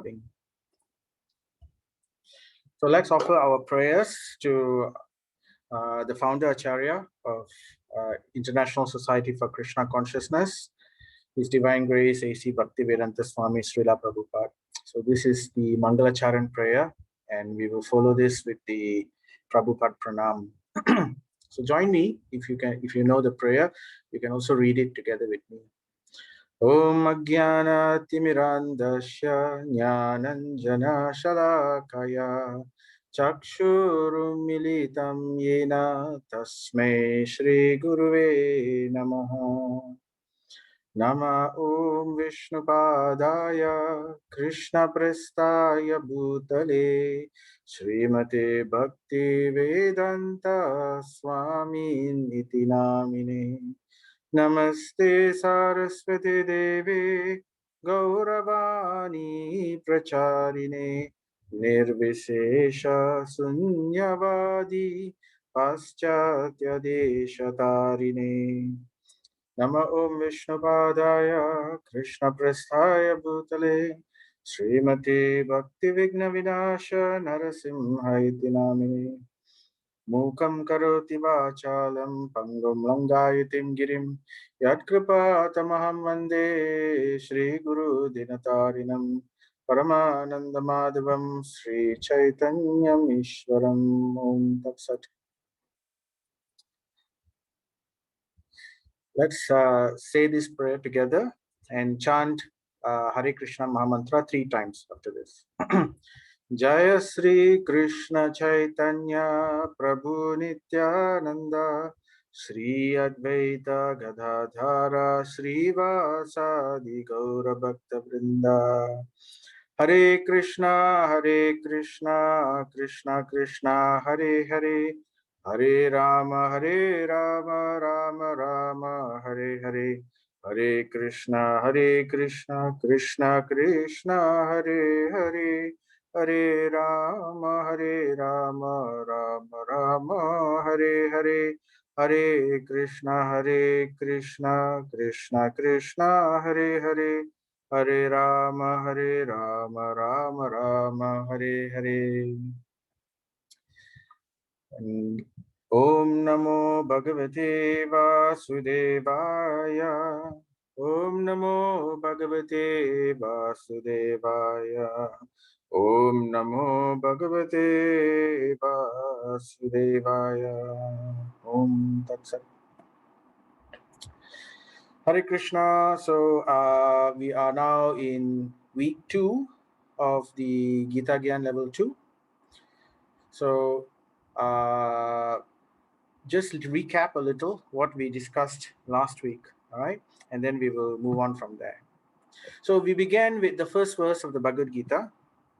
recording. So let's offer our prayers to the founder Acharya of International Society for Krishna Consciousness, His Divine Grace A.C. Bhaktivedanta Swami Srila Prabhupada. So this is the Mangalacharan prayer, and we will follow this with the Prabhupada Pranam. So join me if you know the prayer. You can also read it together with me. Om Ajnana Timirandasya Jnananjana Shalakaya Chakshurumilitam Yena Tasmai Shri Guruve Namaha. Nama Om Vishnupadaya Krishna Prestaya Bhutale Srimate Bhakti Vedanta Swami Niti Namine. Namaste Saraswati Devi Gauravani Pracharine Nirvishesha Sunyavadi Paschatya Deshatarine. Nama Om Vishnupadaya Krishna Prasthaya Bhutale Srimati Bhakti Vigna Vinasha Narasimhaiti Namine. Mukam karoti vachalam pangum langayatim girim yatkripa tamaham vande Shri Guru Dinatarinam Paramananda Madhavam Sri Chaitanyam Ishwaram. Om Tat Sat. Let's say this prayer together and chant Hare Krishna Mahamantra 3 times after this. Jaya Sri Krishna Chaitanya Prabhu Nityananda Sri Advaita Gadadhara Sri Vasadi Gaura Bhakta Vrinda. Hare Krishna Krishna Krishna Hare Hare Hare Rama Rama Rama Hare Hare. Hare Krishna Krishna Krishna Hare Hare. Hare Rama Rama Rama Hare Hare. Hare Krishna Krishna Krishna Hare Hare. Hare Rama Rama Rama Hare Hare. And Om Namo Bhagavate Vasudevaya. Om Namo Bhagavate Vasudevaya. Om Namo Bhagavate Vasudevaya. Om Tat Sat. Hare Krishna. So we are now in week 2 of the Gita Gyan level 2. So just to recap a little what we discussed last week, all right? And then we will move on from there. So we began with the first verse of the Bhagavad Gita,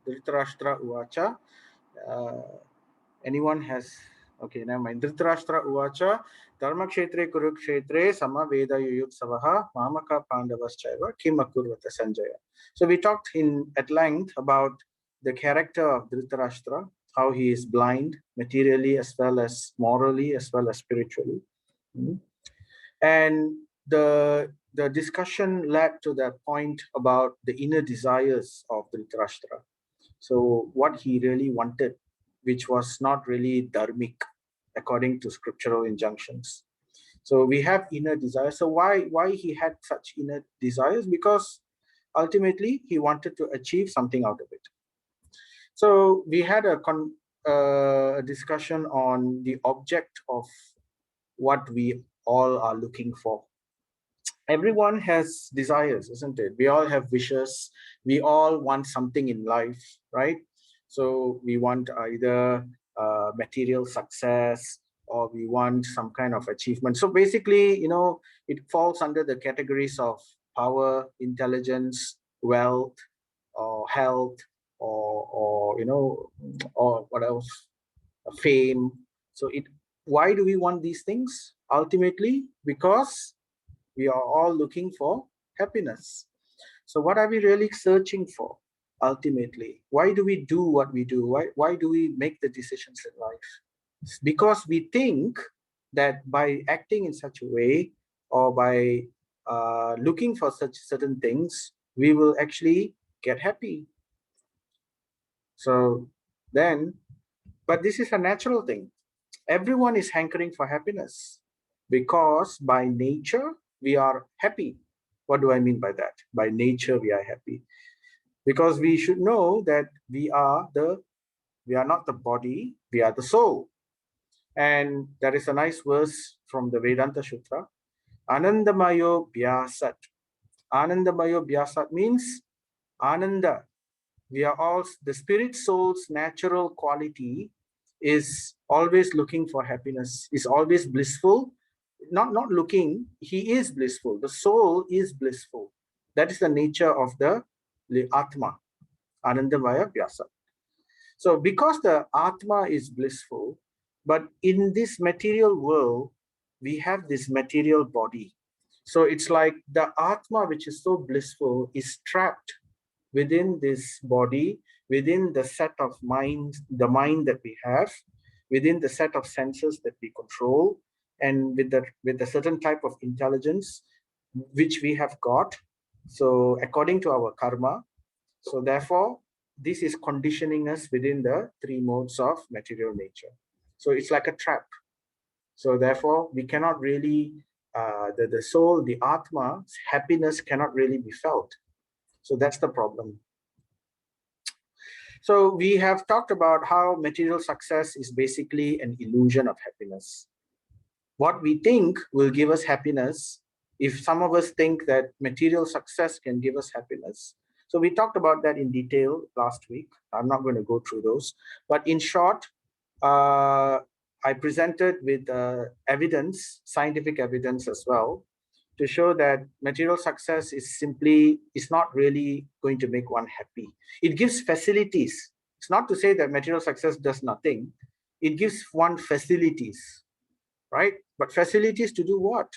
Dhritarashtra Uvacha. Anyone has, okay, never mind. Dhritarashtra Uvacha, Dharmakshetre Kurukshetre, Sama Veda Yuyutsavaha, Mamaka Pandavaschaiva, Kim Akurvata Sanjaya. So we talked at length about the character of Dhritarashtra, how he is blind materially as well as morally as well as spiritually. And the discussion led to that point about the inner desires of Dhritarashtra. So what he really wanted, which was not really dharmic according to scriptural injunctions. So we have inner desires. So why he had such inner desires? Because ultimately he wanted to achieve something out of it. So we had a discussion on the object of what we all are looking for. Everyone has desires, isn't it? We all have wishes. We all want something in life, right? So we want either material success or we want some kind of achievement. So basically, it falls under the categories of power, intelligence, wealth, or health, or what else? Fame. So why do we want these things? Ultimately, because we are all looking for happiness. So what are we really searching for ultimately? Why do we do what we do? Why do we make the decisions in life? It's because we think that by acting in such a way or by looking for such certain things, we will actually get happy. So then, but this is a natural thing. Everyone is hankering for happiness because by nature we are happy. What do I mean by that? By nature we are happy. Because we should know that we are not the body, we are the soul. And there is a nice verse from the Vedanta Sutra. Anandamayo Vyasat. Anandamayo Vyasat means Ananda. We are all, the spirit soul's natural quality is always looking for happiness, is always blissful. Not looking, he is blissful. The soul is blissful. That is the nature of the Atma, Anandamaya Vyasa. So because the Atma is blissful, but in this material world, we have this material body. So it's like the Atma, which is so blissful, is trapped within this body, within the set of minds, the mind that we have, within the set of senses that we control, and with a certain type of intelligence which we have got. So according to our karma, so therefore, this is conditioning us within the three modes of material nature. So it's like a trap. So therefore, we cannot really, the soul, the Atma's happiness cannot really be felt. So that's the problem. So we have talked about how material success is basically an illusion of happiness. What we think will give us happiness, if some of us think that material success can give us happiness. So we talked about that in detail last week. I'm not going to go through those. But in short, I presented with evidence, scientific evidence as well, to show that material success is not really going to make one happy. It gives facilities. It's not to say that material success does nothing. It gives one facilities, right? But facilities to do what?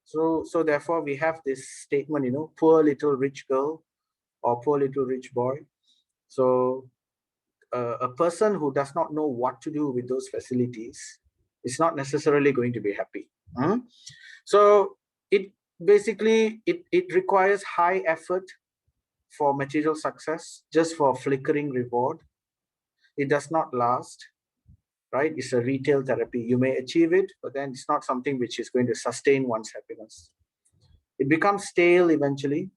So therefore we have this statement, poor little rich girl or poor little rich boy. So a person who does not know what to do with those facilities is not necessarily going to be happy. So it basically it requires high effort for material success, just for flickering reward. It does not last, right? It's a retail therapy. You may achieve it, but then it's not something which is going to sustain one's happiness. It becomes stale eventually.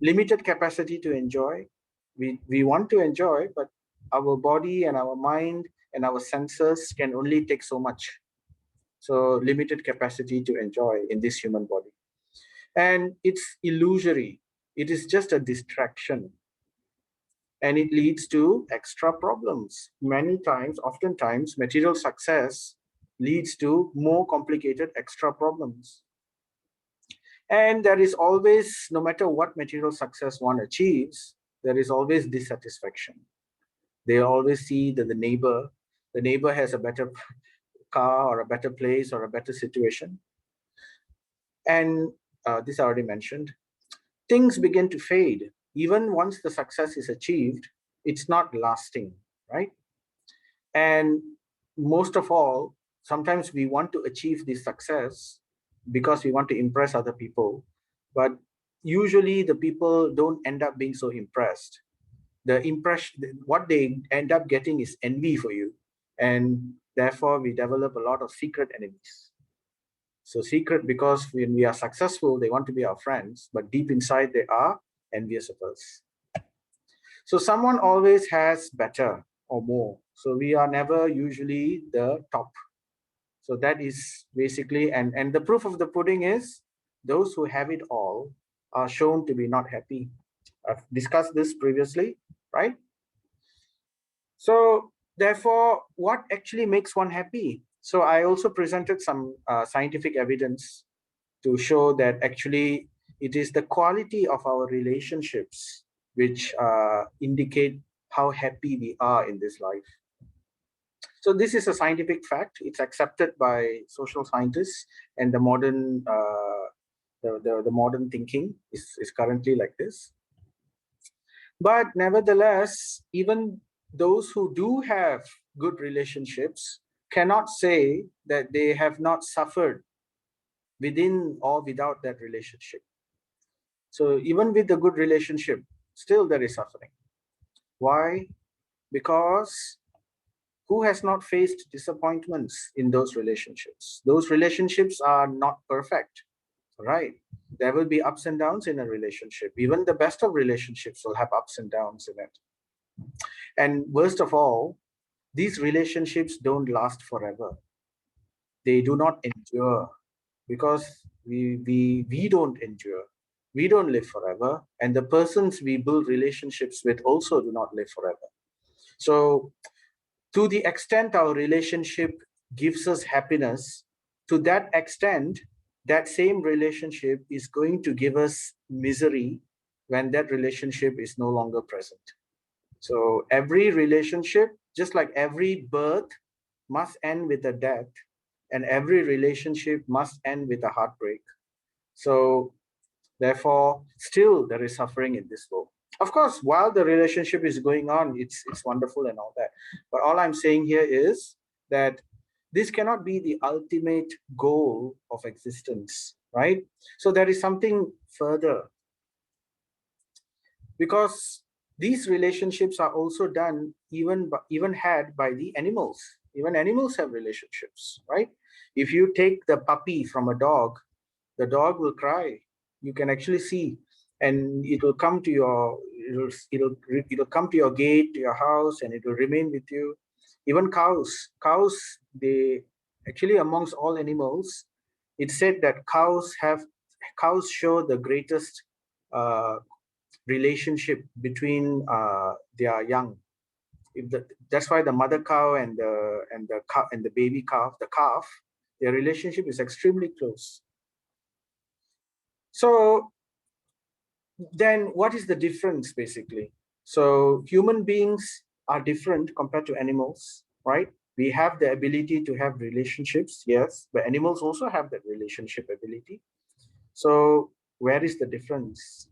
Limited capacity to enjoy. We want to enjoy, but our body and our mind and our senses can only take so much. So limited capacity to enjoy in this human body. And it's illusory. It is just a distraction. And it leads to extra problems. Many times, oftentimes, material success leads to more complicated extra problems. And there is always, no matter what material success one achieves, there is always dissatisfaction. They always see that the neighbor has a better car or a better place or a better situation. And this I already mentioned. Things begin to fade. Even once the success is achieved, it's not lasting, right? And most of all, sometimes we want to achieve this success because we want to impress other people. But usually the people don't end up being so impressed. What they end up getting is envy for you. And therefore we develop a lot of secret enemies. So secret because when we are successful, they want to be our friends, but deep inside they are envious of us. So someone always has better or more. So we are never usually the top. So that is basically, and the proof of the pudding is those who have it all are shown to be not happy. I've discussed this previously, right? So therefore, what actually makes one happy? So I also presented some scientific evidence to show that actually it is the quality of our relationships which indicate how happy we are in this life. So this is a scientific fact. It's accepted by social scientists, and the modern the modern thinking is currently like this. But nevertheless, even those who do have good relationships cannot say that they have not suffered within or without that relationship. So even with the good relationship, still there is suffering. Why? Because who has not faced disappointments in those relationships? Those relationships are not perfect, right? There will be ups and downs in a relationship. Even the best of relationships will have ups and downs in it. And worst of all, these relationships don't last forever. They do not endure because we don't endure. We don't live forever. And the persons we build relationships with also do not live forever. So to the extent our relationship gives us happiness, to that extent, that same relationship is going to give us misery when that relationship is no longer present. So every relationship, just like every birth, must end with a death, and every relationship must end with a heartbreak. So therefore, still there is suffering in this world. Of course, while the relationship is going on, it's wonderful and all that. But all I'm saying here is that this cannot be the ultimate goal of existence, right? So there is something further, because these relationships are also done even had by the animals. Even animals have relationships, right? If you take the puppy from a dog, the dog will cry. You can actually see, and it will come to your it'll come to your gate, to your house, and it will remain with you. Even cows, they actually, amongst all animals, it's said that cows show the greatest uh, relationship between their young. That's why the mother cow and the baby calf, the calf, their relationship is extremely close. So then what is the difference basically? So human beings are different compared to animals, right? We have the ability to have relationships, yes, but animals also have that relationship ability. So where is the difference?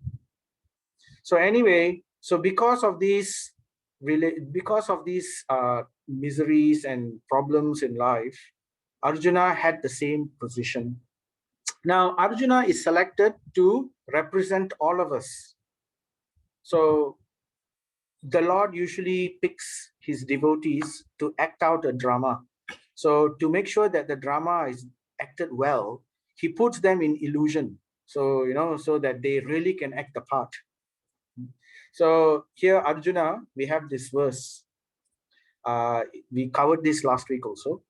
So anyway, so because of these miseries and problems in life, Arjuna had the same position. Now Arjuna is selected to represent all of us. So the Lord usually picks his devotees to act out a drama. So to make sure that the drama is acted well, he puts them in illusion. So, so that they really can act the part. So here, Arjuna, we have this verse. We covered this last week also.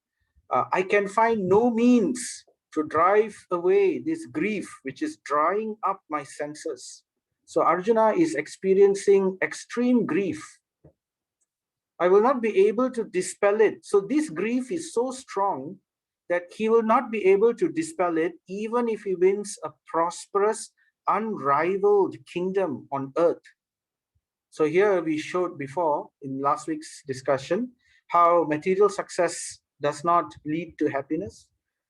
I can find no means to drive away this grief which is drying up my senses. So Arjuna is experiencing extreme grief. I will not be able to dispel it. So this grief is so strong that he will not be able to dispel it even if he wins a prosperous, unrivaled kingdom on earth. So here we showed before in last week's discussion how material success does not lead to happiness.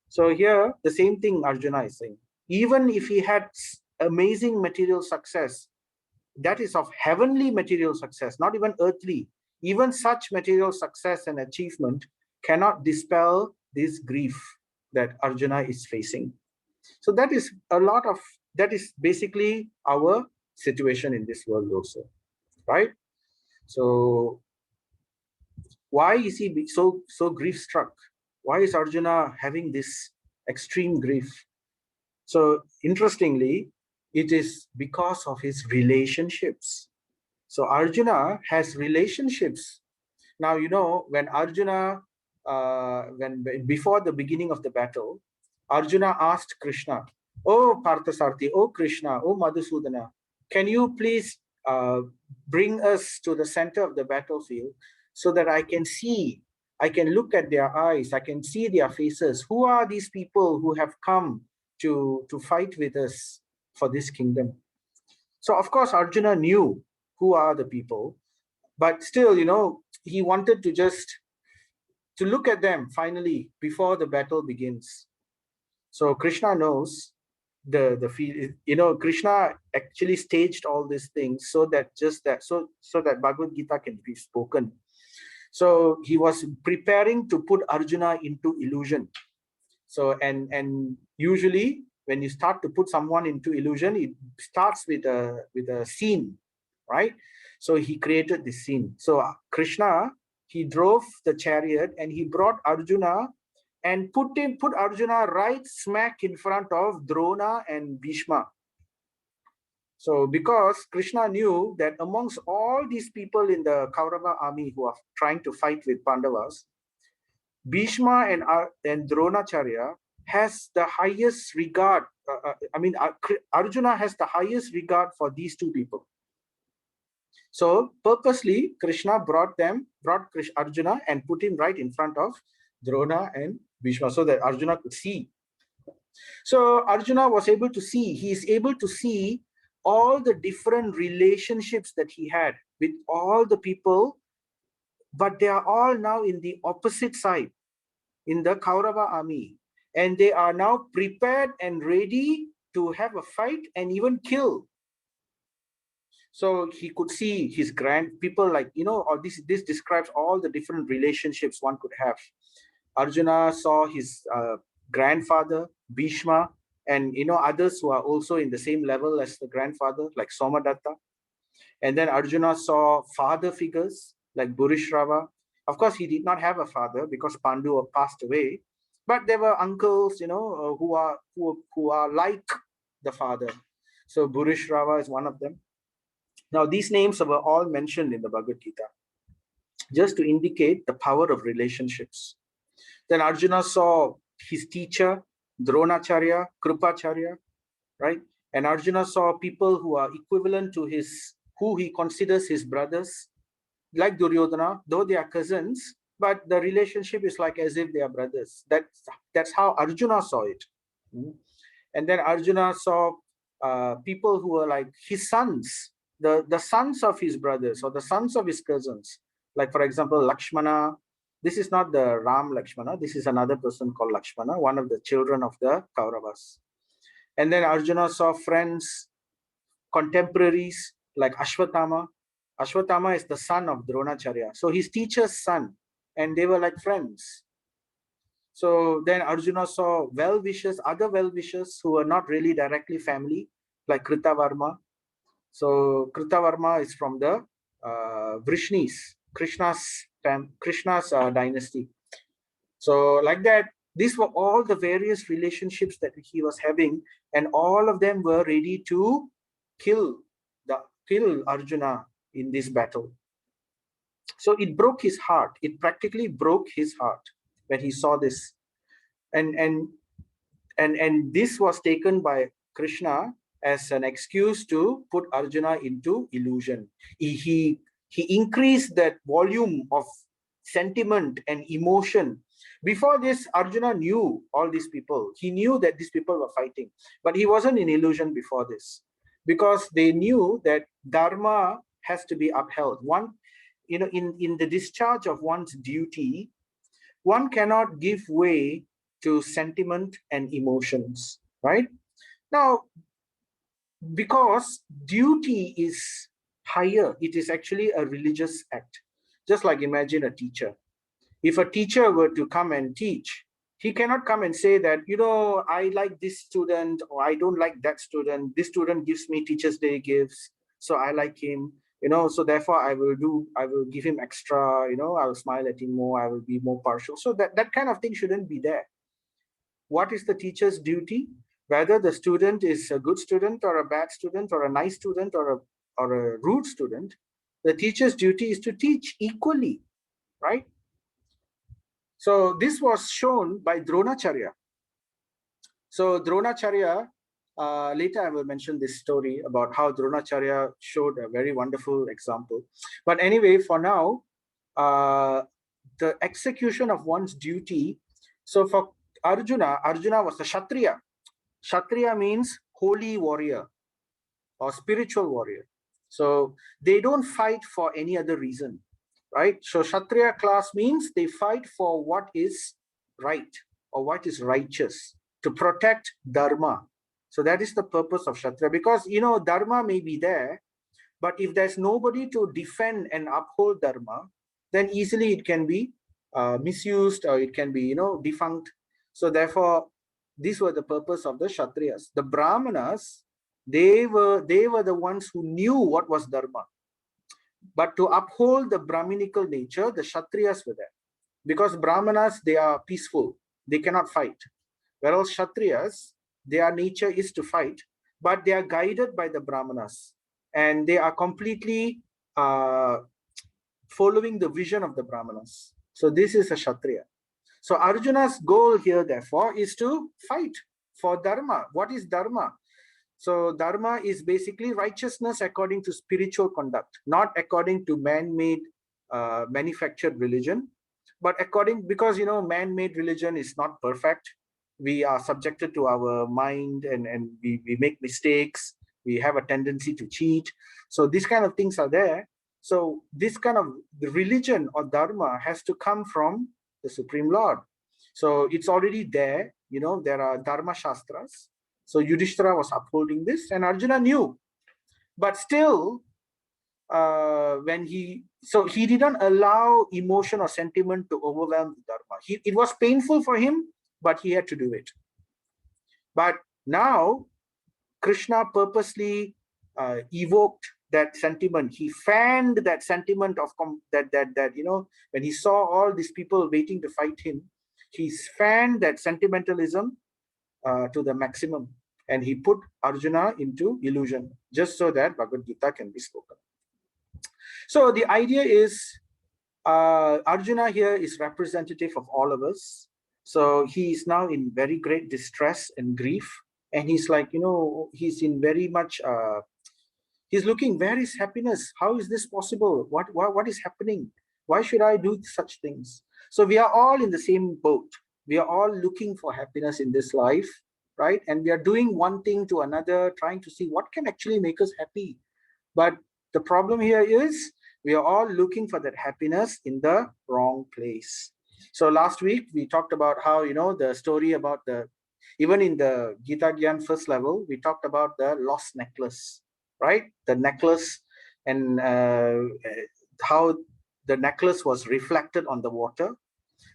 So here the same thing Arjuna is saying. Even if he had amazing material success, that is of heavenly material success, not even earthly, even such material success and achievement cannot dispel this grief that Arjuna is facing. So that is basically our situation in this world also, right? So why is he so grief struck? Why is Arjuna having this extreme grief? So interestingly, it is because of his relationships. So Arjuna has relationships. Now, when Arjuna, when before the beginning of the battle, Arjuna asked Krishna, "Oh Parthasarthi, oh Krishna, oh Madhusudana, can you please bring us to the center of the battlefield so that I can look at their eyes, I can see their faces. Who are these people who have come to fight with us for this kingdom?" So of course Arjuna knew who are the people, but still, he wanted to just to look at them finally before the battle begins. So Krishna knows the feel. Krishna actually staged all these things so that Bhagavad Gita can be spoken. So he was preparing to put Arjuna into illusion. So and usually when you start to put someone into illusion, it starts with a scene, right? So he created this scene. So Krishna, he drove the chariot and he brought Arjuna and put Arjuna right smack in front of Drona and Bhishma. So because Krishna knew that amongst all these people in the Kaurava army who are trying to fight with Pandavas, Bhishma and Dronacharya has the highest regard. Arjuna has the highest regard for these two people. So purposely, Krishna brought Arjuna and put him right in front of Drona and Bhishma so that Arjuna could see. So Arjuna was able to see. He is able to see all the different relationships that he had with all the people, but they are all now in the opposite side, in the Kaurava army. And they are now prepared and ready to have a fight and even kill. So he could see his people, like, or this describes all the different relationships one could have. Arjuna saw his grandfather, Bhishma, and others who are also in the same level as the grandfather, like Somadatta. And then Arjuna saw father figures like Bhurishrava. Of course, he did not have a father because Pandu passed away, but there were uncles, who are like the father. So Bhurishrava is one of them. Now, these names were all mentioned in the Bhagavad Gita, just to indicate the power of relationships. Then Arjuna saw his teacher, Dronacharya, Kripacharya, right? And Arjuna saw people who are equivalent to who he considers his brothers, like Duryodhana, though they are cousins, but the relationship is like as if they are brothers. That's how Arjuna saw it. And then Arjuna saw people who were like his sons, the sons of his brothers or the sons of his cousins. Like, for example, Lakshmana. This is not the Ram Lakshmana. This is another person called Lakshmana, one of the children of the Kauravas. And then Arjuna saw friends, contemporaries like Ashwatthama. Ashwatthama is the son of Dronacharya. So his teacher's son, and they were like friends. So then Arjuna saw well-wishers, other well-wishers who were not really directly family, like Kritavarma. So Kritavarma is from the Vrishnis, Krishna's dynasty. So like that, these were all the various relationships that he was having, and all of them were ready to kill Arjuna in this battle. So it broke his heart. It practically broke his heart when he saw this. And this was taken by Krishna as an excuse to put Arjuna into illusion. He increased that volume of sentiment and emotion. Before this, Arjuna knew all these people. He knew that these people were fighting, but he wasn't in illusion before this, because they knew that dharma has to be upheld. In the discharge of one's duty, one cannot give way to sentiment and emotions, right? Now, because duty is higher, it is actually a religious act. Just like imagine a teacher. If a teacher were to come and teach, he cannot come and say that, I like this student or I don't like that student. This student gives me Teacher's Day gifts, so I like him, so therefore I will give him extra, I will smile at him more, I will be more partial. So that kind of thing shouldn't be there. What is the teacher's duty? Whether the student is a good student or a bad student or a nice student or a rude student, the teacher's duty is to teach equally, right? So this was shown by Dronacharya. So Dronacharya, later I will mention this story about how Dronacharya showed a very wonderful example. But anyway, for now, the execution of one's duty. So for Arjuna was a Kshatriya. Kshatriya means holy warrior or spiritual warrior. So they don't fight for any other reason, right? So Kshatriya class means they fight for what is right or what is righteous, to protect dharma. So that is the purpose of Kshatriya, because dharma may be there, but if there's nobody to defend and uphold dharma, then easily it can be misused, or it can be defunct. So therefore, these were the purpose of the Kshatriyas. The Brahmanas, they were the ones who knew what was dharma. But to uphold the Brahminical nature, the Kshatriyas were there. Because Brahmanas, they are peaceful. They cannot fight. Whereas Kshatriyas, their nature is to fight, but they are guided by the Brahmanas. And they are completely following the vision of the Brahmanas. So this is a Kshatriya. So Arjuna's goal here, therefore, is to fight for Dharma. What is Dharma? So Dharma is basically righteousness according to spiritual conduct, not according to man-made, manufactured religion, but because, man-made religion is not perfect. We are subjected to our mind, and we make mistakes. We have a tendency to cheat. So these kind of things are there. So this kind of the religion or Dharma has to come from the Supreme Lord. So it's already there. There are Dharma Shastras. So Yudhishthira was upholding this, and Arjuna knew. But still, he didn't allow emotion or sentiment to overwhelm the Dharma. It was painful for him, but he had to do it. But now, Krishna purposely evoked that sentiment. He fanned that sentiment of when he saw all these people waiting to fight him, he fanned that sentimentalism to the maximum, and he put Arjuna into illusion just so that Bhagavad Gita can be spoken. So the idea is Arjuna here is representative of all of us. So he is now in very great distress and grief, and he's like, he's in very much he's looking, where is happiness? How is this possible? What is happening? Why should I do such things? So we are all in the same boat. We are all looking for happiness in this life, right? And we are doing one thing to another, trying to see what can actually make us happy. But the problem here is we are all looking for that happiness in the wrong place. So last week we talked about how, the story about even in the Gita Gyan first level, we talked about the lost necklace, right? The necklace, and how the necklace was reflected on the water.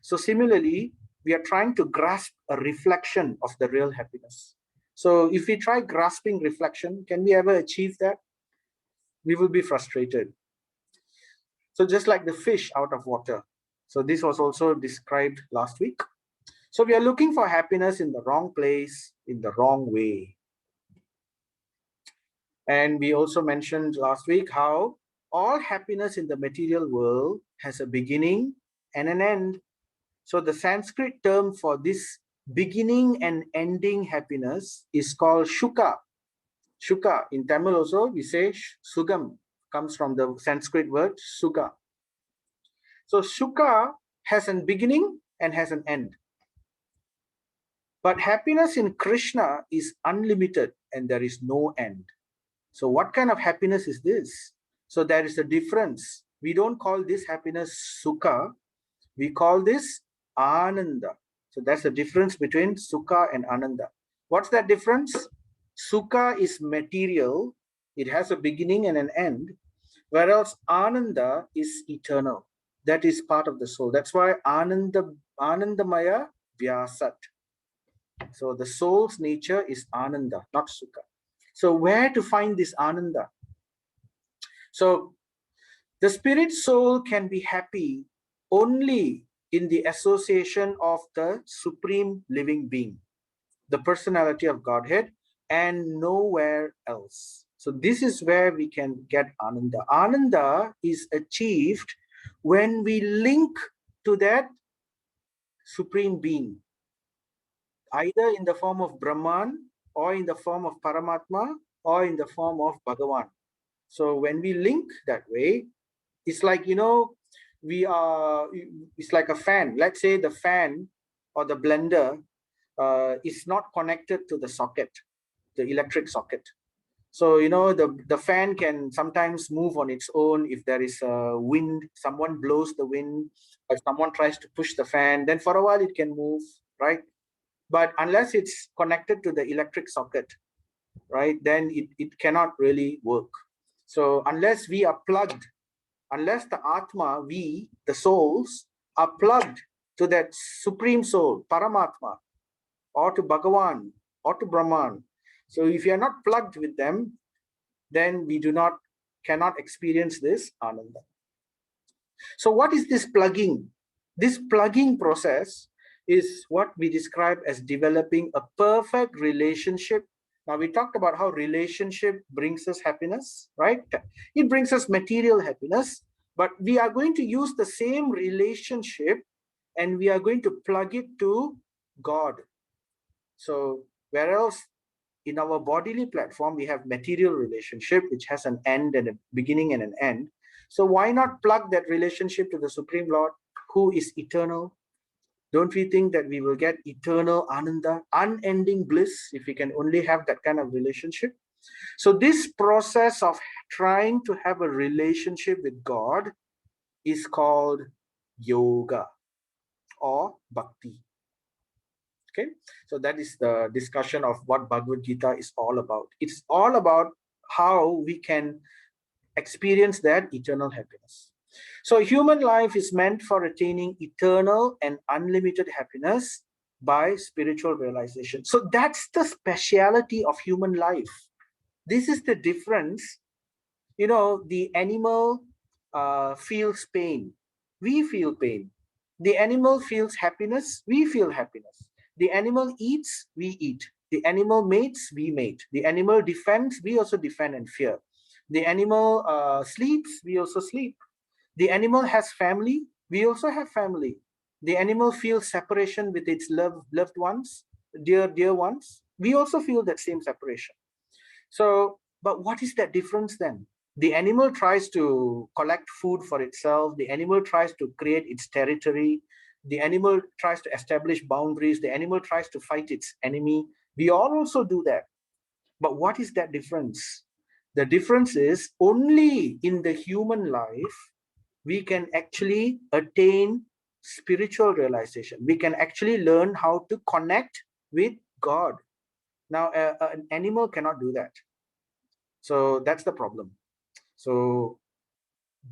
So similarly, we are trying to grasp a reflection of the real happiness. So if we try grasping reflection, can we ever achieve that? We will be frustrated. So just like the fish out of water. So this was also described last week. So we are looking for happiness in the wrong place, in the wrong way. And we also mentioned last week how all happiness in the material world has a beginning and an end. So the Sanskrit term for this beginning and ending happiness is called Suka. Suka. In Tamil also, we say Sugam, comes from the Sanskrit word Suka. So Suka has a beginning and has an end. But happiness in Krishna is unlimited and there is no end. So what kind of happiness is this? So there is a difference. We don't call this happiness Sukha. We call this Ananda. So that's the difference between Sukha and Ananda. What's that difference? Sukha is material. It has a beginning and an end. Whereas Ananda is eternal. That is part of the soul. That's why Anandamaya Vyasat. So the soul's nature is Ananda, not Sukha. So where to find this Ananda? So the spirit soul can be happy only in the association of the supreme living being, the personality of Godhead, and nowhere else. So this is where we can get Ananda. Ananda is achieved when we link to that supreme being, either in the form of Brahman, or in the form of Paramatma, or in the form of Bhagavan. So when we link that way, it's like, it's like a fan. Let's say the fan or the blender is not connected to the socket, the electric socket. So, the fan can sometimes move on its own if there is a wind, someone blows the wind, or someone tries to push the fan, then for a while it can move, right? But unless it's connected to the electric socket, right, then it cannot really work. So unless we are plugged, unless the Atma, we, the souls, are plugged to that supreme soul, Paramatma, or to Bhagavan, or to Brahman. So if you are not plugged with them, then we do not cannot experience this Ananda. So what is this plugging? This plugging process is what we describe as developing a perfect relationship. Now we talked about how relationship brings us happiness, right? It brings us material happiness, but we are going to use the same relationship and we are going to plug it to God. So whereas in our bodily platform, we have material relationship, which has an end and a beginning and an end. So why not plug that relationship to the Supreme Lord, who is eternal? Don't we think that we will get eternal Ananda, unending bliss, if we can only have that kind of relationship? So this process of trying to have a relationship with God is called yoga or bhakti. Okay, so that is the discussion of what Bhagavad Gita is all about. It's all about how we can experience that eternal happiness. So human life is meant for attaining eternal and unlimited happiness by spiritual realization. So that's the speciality of human life. This is the difference. You know, the animal feels pain. We feel pain. The animal feels happiness. We feel happiness. The animal eats. We eat. The animal mates. We mate. The animal defends. We also defend and fear. The animal sleeps. We also sleep. The animal has family. We also have family. The animal feels separation with its loved ones, dear ones. We also feel that same separation. So, but what is that difference then? The animal tries to collect food for itself. The animal tries to create its territory. The animal tries to establish boundaries. The animal tries to fight its enemy. We all also do that. But what is that difference? The difference is only in the human life, we can actually attain spiritual realization. We can actually learn how to connect with God. Now, an animal cannot do that. So that's the problem. So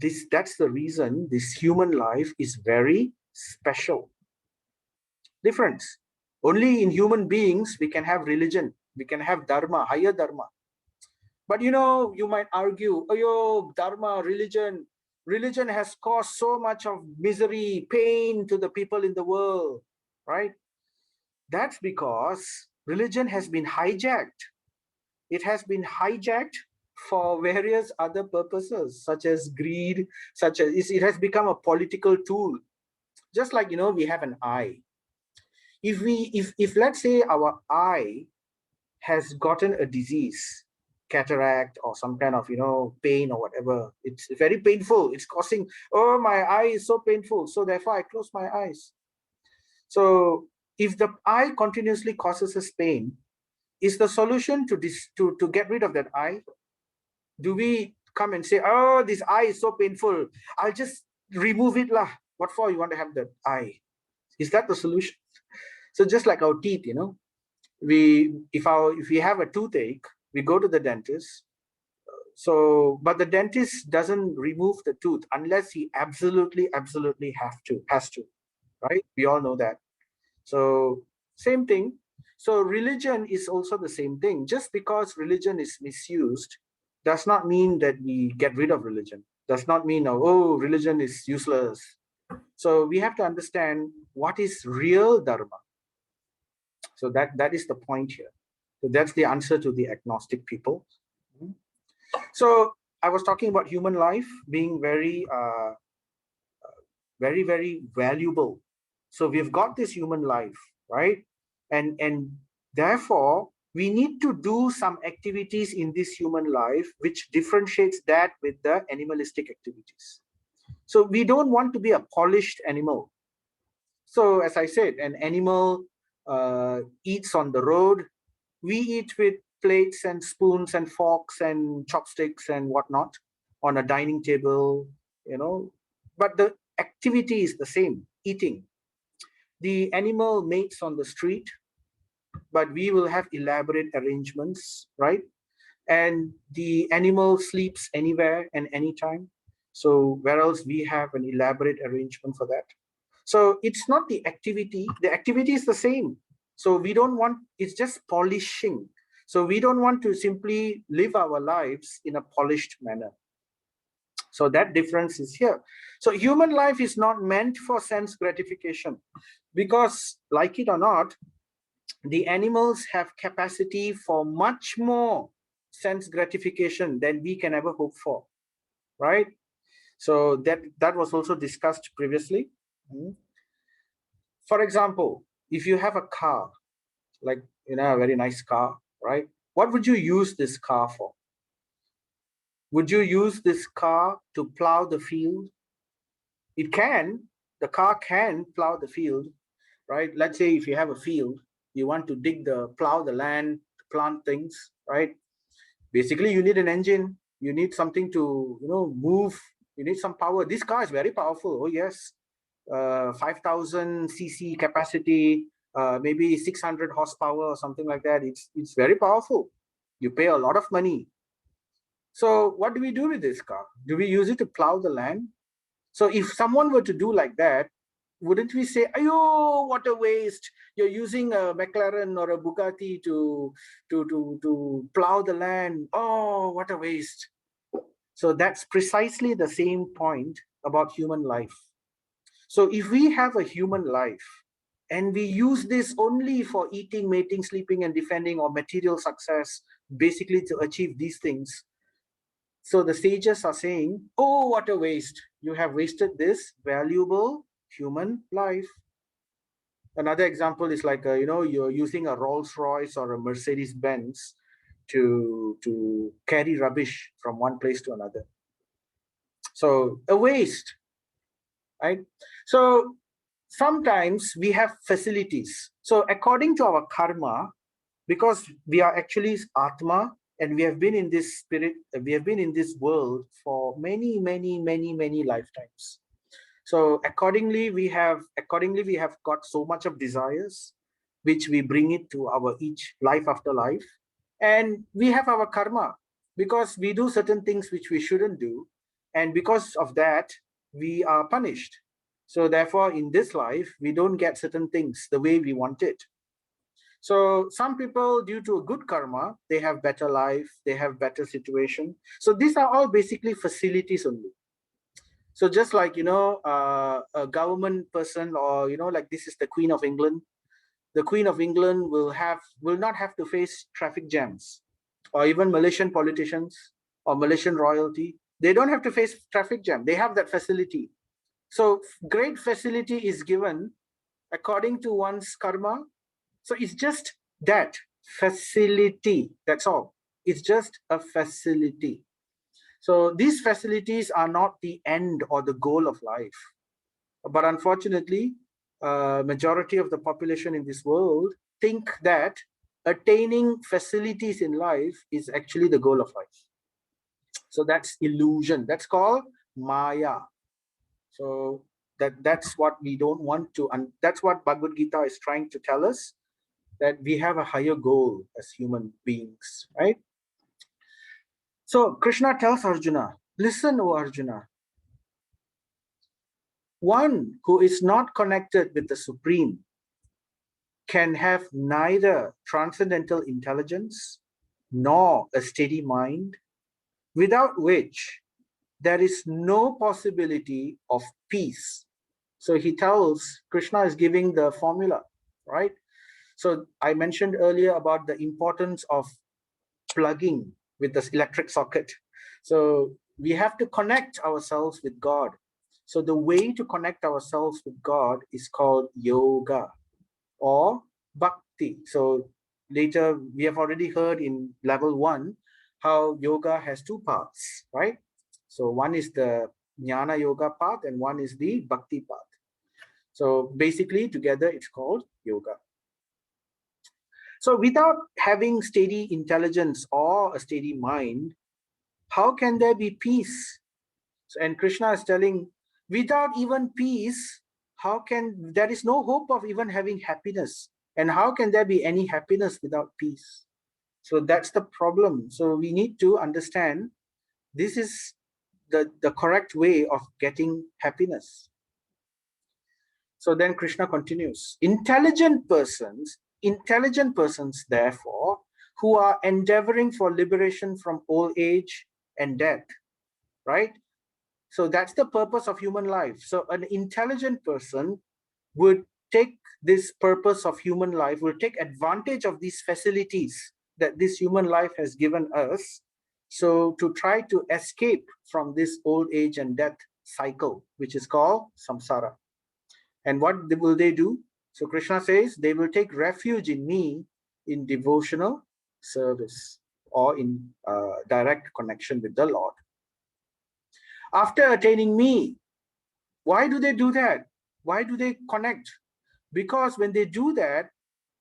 that's the reason this human life is very special. Difference. Only in human beings we can have religion, we can have dharma, higher dharma. But you know, you might argue, oh, yo, dharma, religion has caused so much of misery, pain to the people in the world, right? That's because religion has been hijacked. It has been hijacked for various other purposes, such as greed, such as it has become a political tool. Just like, you know, we have an eye. If let's say our eye has gotten a disease, cataract or some kind of, you know, pain or whatever, it's very painful, it's causing, oh, my eye is so painful, so therefore I close my eyes. So if the eye continuously causes us pain, is the solution to get rid of that eye? Do we come and say, oh, this eye is so painful, I'll just remove it lah? What for you want to have that eye? Is that the solution? So just like our teeth, you know, if we have a toothache, we go to the dentist. So but the dentist doesn't remove the tooth unless he absolutely has to, right? We all know that. So same thing. So religion is also the same thing. Just because religion is misused does not mean that we get rid of religion. Does not mean, oh, religion is useless. So we have to understand what is real dharma. So that is the point here. So that's the answer to the agnostic people. So I was talking about human life being very, very valuable. So we've got this human life, right? And therefore we need to do some activities in this human life which differentiates that with the animalistic activities. So we don't want to be a polished animal. So as I said, an animal eats on the road. We eat with plates and spoons and forks and chopsticks and whatnot on a dining table, you know, but the activity is the same, eating. The animal mates on the street, but we will have elaborate arrangements, right? And the animal sleeps anywhere and anytime. So where else we have an elaborate arrangement for that? So it's not the activity is the same. So we don't want, it's just polishing. So we don't want to simply live our lives in a polished manner. So that difference is here. So human life is not meant for sense gratification, because like it or not, the animals have capacity for much more sense gratification than we can ever hope for, right? So that was also discussed previously. For example, if you have a car, like, a very nice car, right? What would you use this car for? Would you use this car to plow the field? The car can plow the field, right? Let's say if you have a field, you want to plow the land, plant things, right? Basically, you need an engine. You need something to, move. You need some power. This car is very powerful. Oh yes, 5,000 cc capacity, maybe 600 horsepower or something like that. It's very powerful. You pay a lot of money. So what do we do with this car? Do we use it to plow the land? So if someone were to do like that, wouldn't we say, "Ayo, what a waste! You're using a McLaren or a Bugatti to plow the land. Oh, what a waste!" So that's precisely the same point about human life. So if we have a human life and we use this only for eating, mating, sleeping, and defending, or material success, basically to achieve these things, so the sages are saying, "Oh, what a waste! You have wasted this valuable human life." Another example is like, you're using a Rolls Royce or a Mercedes Benz to carry rubbish from one place to another. So a waste, right? So sometimes we have facilities. So according to our karma, because we are actually Atma, and we have been in this spirit, we have been in this world for many, many, many, many lifetimes. So accordingly we have got so much of desires, which we bring it to our each life after life. And we have our karma, because we do certain things which we shouldn't do, and because of that we are punished. So therefore in this life we don't get certain things the way we want it. So some people, due to a good karma, they have better life, they have better situation. So these are all basically facilities only. So just like, a government person, or, like this is the Queen of England. The Queen of England will not have to face traffic jams, or even Malaysian politicians or Malaysian royalty. They don't have to face traffic jam. They have that facility. So great facility is given according to one's karma. So it's just that facility. That's all. It's just a facility. So these facilities are not the end or the goal of life. But unfortunately, majority of the population in this world think that attaining facilities in life is actually the goal of life. So that's illusion. That's called Maya. So that's what we don't want to, and that's what Bhagavad Gita is trying to tell us, that we have a higher goal as human beings, right? So Krishna tells Arjuna, listen, O Arjuna, one who is not connected with the Supreme can have neither transcendental intelligence nor a steady mind, without which there is no possibility of peace. So he tells, Krishna is giving the formula, right? So I mentioned earlier about the importance of plugging with this electric socket. So we have to connect ourselves with God. So the way to connect ourselves with God is called yoga or bhakti. So later we have already heard in level 1 how yoga has two paths, right? So one is the jnana yoga path and one is the bhakti path. So basically together it's called yoga. So without having steady intelligence or a steady mind, how can there be peace? So, and Krishna is telling, without even peace, there is no hope of even having happiness. And how can there be any happiness without peace? So that's the problem. So we need to understand this is the correct way of getting happiness. So then Krishna continues, intelligent persons, therefore, who are endeavoring for liberation from old age and death, right? So that's the purpose of human life. So an intelligent person would take this purpose of human life, will take advantage of these facilities that this human life has given us. So to try to escape from this old age and death cycle, which is called samsara. And what will they do? So Krishna says they will take refuge in me in devotional service or in direct connection with the Lord. After attaining me, why do they do that? Why do they connect? Because when they do that,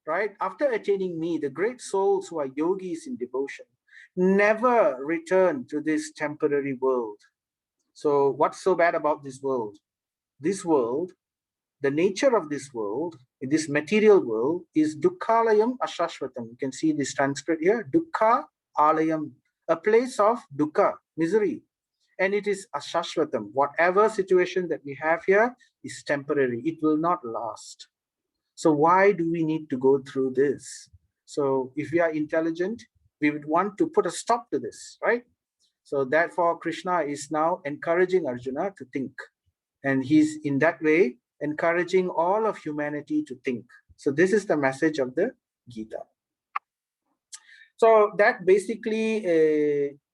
right, after attaining me, the great souls who are yogis in devotion never return to this temporary world. So what's so bad about this world? This world, the nature of this world, in this material world, is dukkhalayam ashashvatam. You can see this transcript here, dukkha alayam, a place of dukkha, misery. And it is ashashvatam. Whatever situation that we have here is temporary. It will not last. So why do we need to go through this? So if we are intelligent, we would want to put a stop to this, right? So therefore, Krishna is now encouraging Arjuna to think. And he's in that way encouraging all of humanity to think. So this is the message of the Gita. So that basically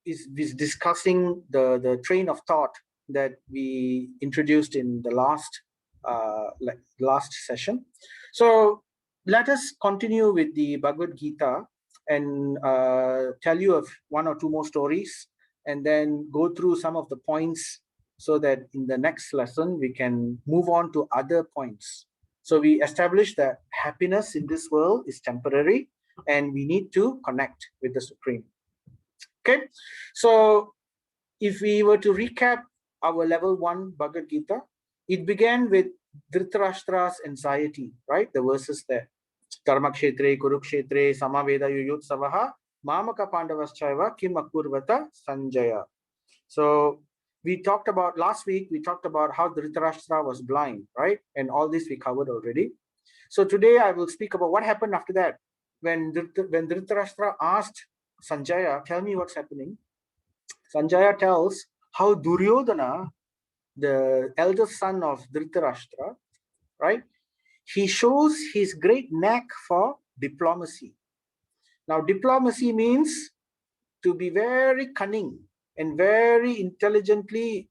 is discussing the train of thought that we introduced in the last session. So let us continue with the Bhagavad Gita and tell you of one or two more stories and then go through some of the points so that in the next lesson we can move on to other points. So we established that happiness in this world is temporary and we need to connect with the Supreme. Okay, so if we were to recap our level 1 Bhagavad Gita, it began with Dhritarashtra's anxiety, right? The verses there. Karmakshetre, Kurukshetre, Samaveda Yuyutsavaha, Mamaka Pandavaschaiva, Kim Akurvata, Sanjaya. So we talked about, last week, we talked about how Dhritarashtra was blind, right? And all this we covered already. So today I will speak about what happened after that. When Dhritarashtra asked Sanjaya, tell me what's happening. Sanjaya tells how Duryodhana, the eldest son of Dhritarashtra, right? He shows his great knack for diplomacy. Now, diplomacy means to be very cunning and very intelligently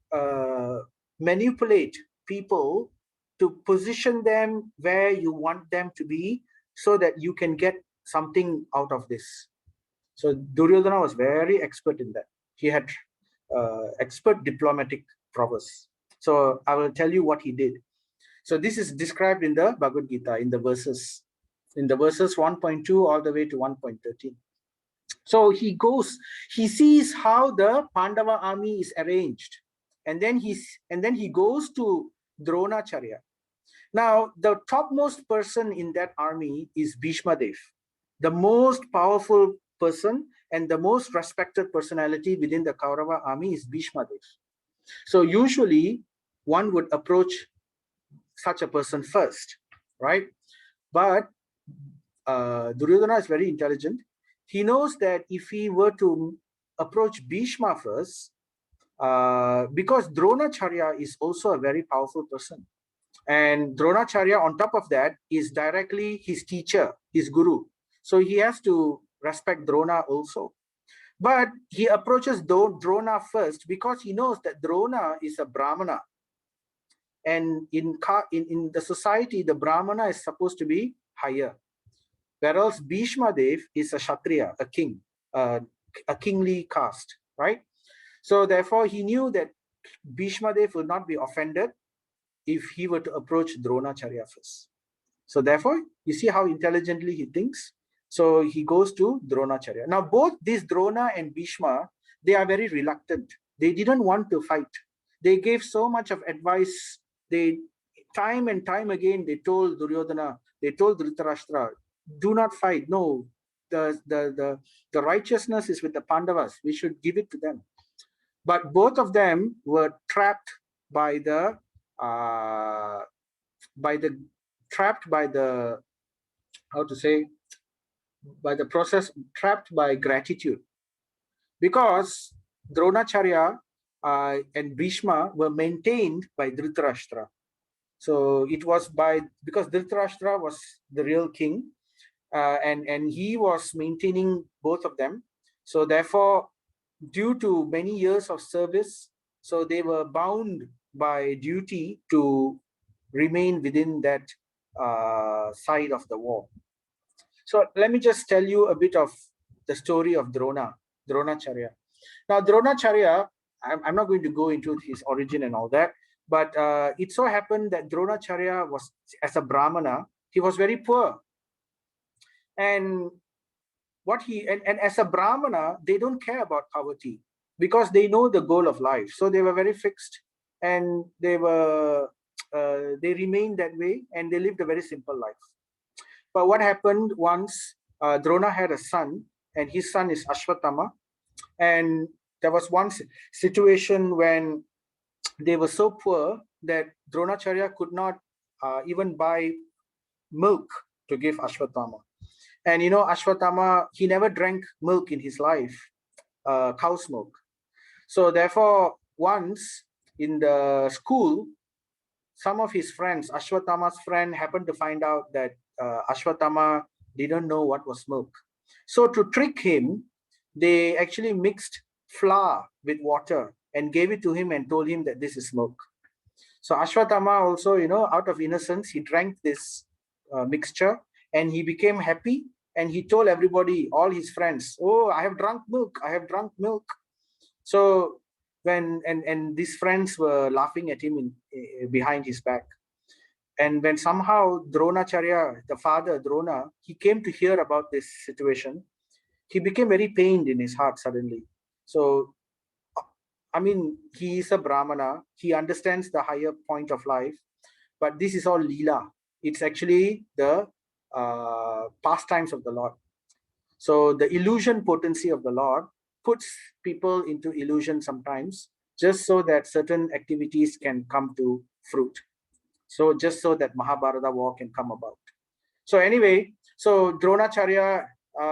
manipulate people to position them where you want them to be so that you can get something out of this. So Duryodhana was very expert in that. He had expert diplomatic prowess. So I will tell you what he did. So this is described in the Bhagavad Gita in the verses 1.2 all the way to 1.13. So he sees how the Pandava army is arranged, and then he goes to Dronacharya. Now, the topmost person in that army is Bhishma Dev, the most powerful person and the most respected personality within the Kaurava army is Bhishma Dev. So usually one would approach such a person first, right? But Duryodhana is very intelligent. He knows that if he were to approach Bhishma first, because Dronacharya is also a very powerful person. And Dronacharya, on top of that, is directly his teacher, his guru. So he has to respect Drona also. But he approaches Drona first because he knows that Drona is a Brahmana. And in the society, the Brahmana is supposed to be higher. Whereas Bhishma Dev is a Kshatriya, a king, a kingly caste, right? So therefore, he knew that Bhishma Dev would not be offended if he were to approach Dronacharya first. So therefore, you see how intelligently he thinks. So he goes to Dronacharya. Now, both these Drona and Bhishma, they are very reluctant. They didn't want to fight. They gave so much of advice. They time and time again, they told Duryodhana, they told Dhritarashtra, do not fight. No, the righteousness is with the Pandavas. We should give it to them. But both of them were trapped by the how to say, by the process, trapped by gratitude. Because Dronacharya and Bhishma were maintained by Dhritarashtra. So it was because Dhritarashtra was the real king, and he was maintaining both of them. So therefore, due to many years of service, so they were bound by duty to remain within that side of the war. So let me just tell you a bit of the story of Dronacharya. Now, Dronacharya, I'm not going to go into his origin and all that, but it so happened that Dronacharya was, as a Brahmana, he was very poor. And and as a Brahmana, they don't care about poverty because they know the goal of life. So they were very fixed, and they remained that way, and they lived a very simple life. But what happened once, Drona had a son, and his son is Ashwatthama. And there was one situation when they were so poor that Dronacharya could not even buy milk to give Ashwatthama. And Ashwatthama, he never drank milk in his life, cow's milk. So therefore, once in the school, some of his friends, Ashwatthama's friend, happened to find out that Ashwatthama didn't know what was milk. So to trick him, they actually mixed flour with water and gave it to him and told him that this is milk. So Ashwatthama also, out of innocence, he drank this mixture and he became happy, and he told everybody, all his friends, oh, I have drunk milk, I have drunk milk. So and these friends were laughing at him behind his back. And when somehow Dronacharya, the father Drona, he came to hear about this situation, he became very pained in his heart suddenly. So, I mean, he is a Brahmana, he understands the higher point of life, but this is all Leela. It's actually the pastimes of the Lord. So the illusion potency of the Lord puts people into illusion sometimes, just so that certain activities can come to fruit. So just so that Mahabharata war can come about. So anyway, so Dronacharya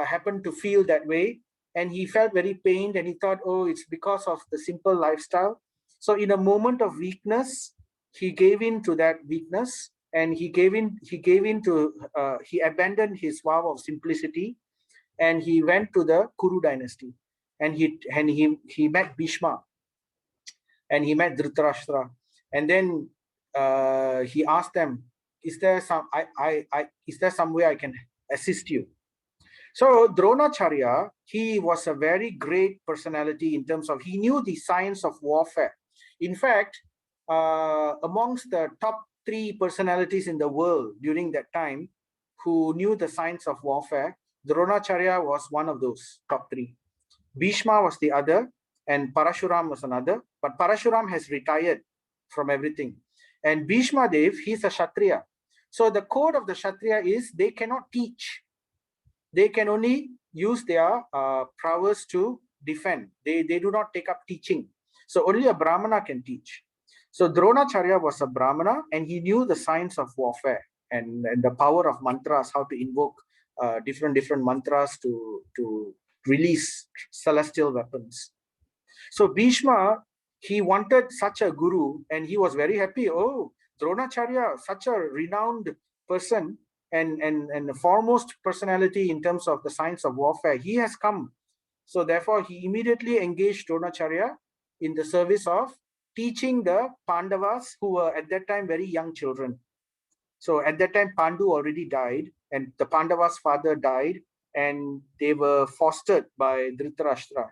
happened to feel that way, and he felt very pained, and he thought, oh, it's because of the simple lifestyle. So in a moment of weakness, he gave in to that weakness, and he abandoned his vow of simplicity, and he went to the Kuru dynasty, and he met Bhishma, and he met Dhritarashtra, and then he asked them, is there some way I can assist you? So Dronacharya, he was a very great personality in terms of, he knew the science of warfare. In fact, amongst the top 3 personalities in the world during that time who knew the science of warfare, Dronacharya was one of those top 3. Bhishma was the other, and Parashuram was another. But Parashuram has retired from everything. And Bhishma Dev, he's a Kshatriya. So the code of the Kshatriya is they cannot teach. They can only use their prowess to defend. They do not take up teaching. So only a Brahmana can teach. So Dronacharya was a Brahmana, and he knew the science of warfare and the power of mantras, how to invoke different mantras to release celestial weapons. So Bhishma, he wanted such a guru, and he was very happy. Oh, Dronacharya, such a renowned person and the foremost personality in terms of the science of warfare, he has come. So therefore, he immediately engaged Dronacharya in the service of teaching the Pandavas, who were at that time very young children. So at that time, Pandu already died, and the Pandavas' father died, and they were fostered by Dhritarashtra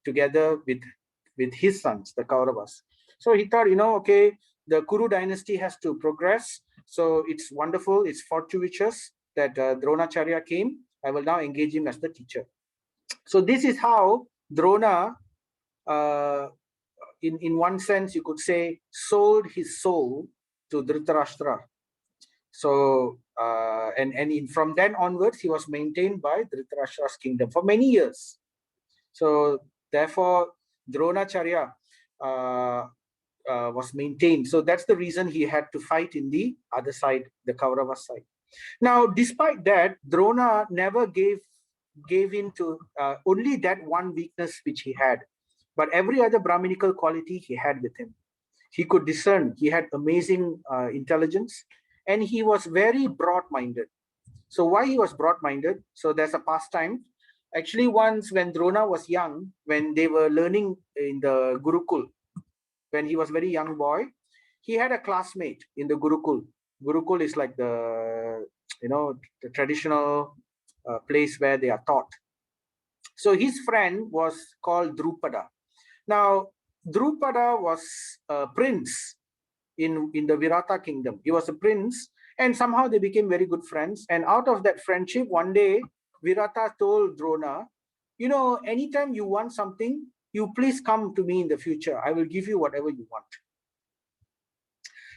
together with his sons, the Kauravas. So he thought, okay, the Kuru dynasty has to progress. So it's wonderful, it's fortuitous that Dronacharya came. I will now engage him as the teacher. So this is how Drona, in one sense, you could say, sold his soul to Dhritarashtra. So, from then onwards, he was maintained by Dhritarashtra's kingdom for many years. So, therefore, Dronacharya was maintained. So that's the reason he had to fight in the other side, the Kaurava side. Now, despite that, Drona never gave in to only that one weakness which he had. but every other Brahminical quality he had with him. He could discern, he had amazing intelligence, and he was very broad-minded. So why he was broad-minded? So there's a pastime. Actually, once when Drona was young, when they were learning in the Gurukul, when he was very young boy, he had a classmate in the Gurukul. Gurukul is like the traditional place where they are taught. So his friend was called Drupada. Now, Drupada was a prince in the Virata kingdom. He was a prince, and somehow they became very good friends. And out of that friendship, one day, Virata told Drona, anytime you want something, you please come to me in the future. I will give you whatever you want.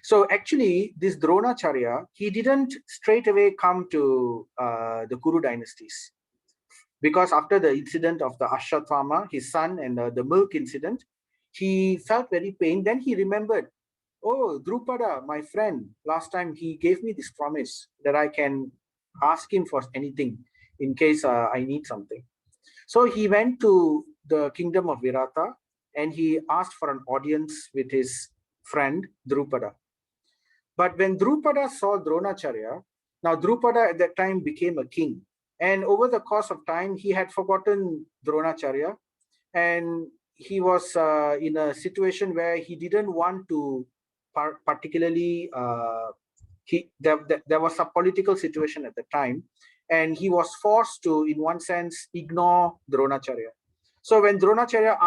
So actually, this Dronacharya, he didn't straight away come to the Kuru dynasties. Because after the incident of the Ashwatthama, his son, and the milk incident, he felt very pained. Then he remembered, oh, Drupada, my friend, last time he gave me this promise that I can ask him for anything in case I need something. So he went to the kingdom of Virata and he asked for an audience with his friend Drupada. But when Drupada saw Dronacharya, now Drupada at that time became a king. And over the course of time, he had forgotten Dronacharya, and he was in a situation where he didn't want to particularly there was a political situation at the time, and he was forced to, in one sense, ignore Dronacharya. So when Dronacharya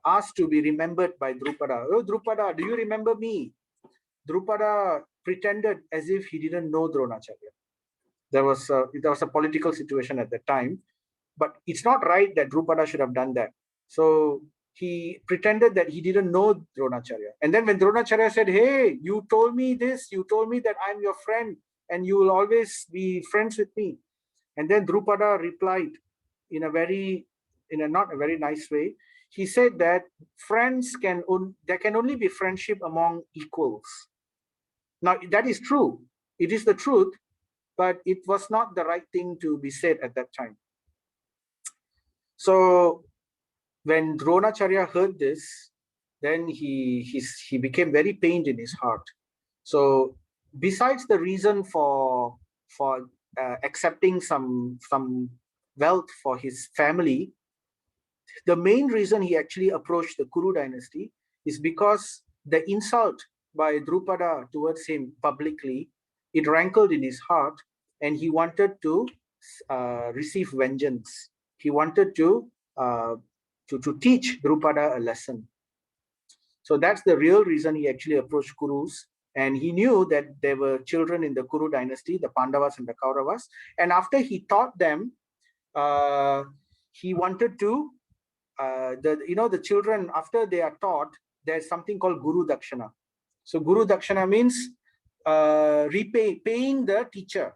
asked to be remembered by Drupada, oh Drupada, do you remember me? Drupada pretended as if he didn't know Dronacharya. There was a political situation at that time, but it's not right that Drupada should have done that. So he pretended that he didn't know Dronacharya. And then when Dronacharya said, hey, you told me this, you told me that I'm your friend and you will always be friends with me. And then Drupada replied in a not a very nice way. He said that there can only be friendship among equals. Now, that is true. It is the truth, but it was not the right thing to be said at that time. So when Dronacharya heard this, then he became very pained in his heart. So besides the reason for accepting some wealth for his family, the main reason he actually approached the Kuru dynasty is because the insult by Drupada towards him publicly, it rankled in his heart, and he wanted to receive vengeance. He wanted to teach Drupada a lesson. So that's the real reason he actually approached Kurus. And he knew that there were children in the Kuru dynasty, the Pandavas and the Kauravas. And after he taught them, he wanted to, the children, after they are taught, there's something called Guru Dakshana. So Guru Dakshana means paying the teacher.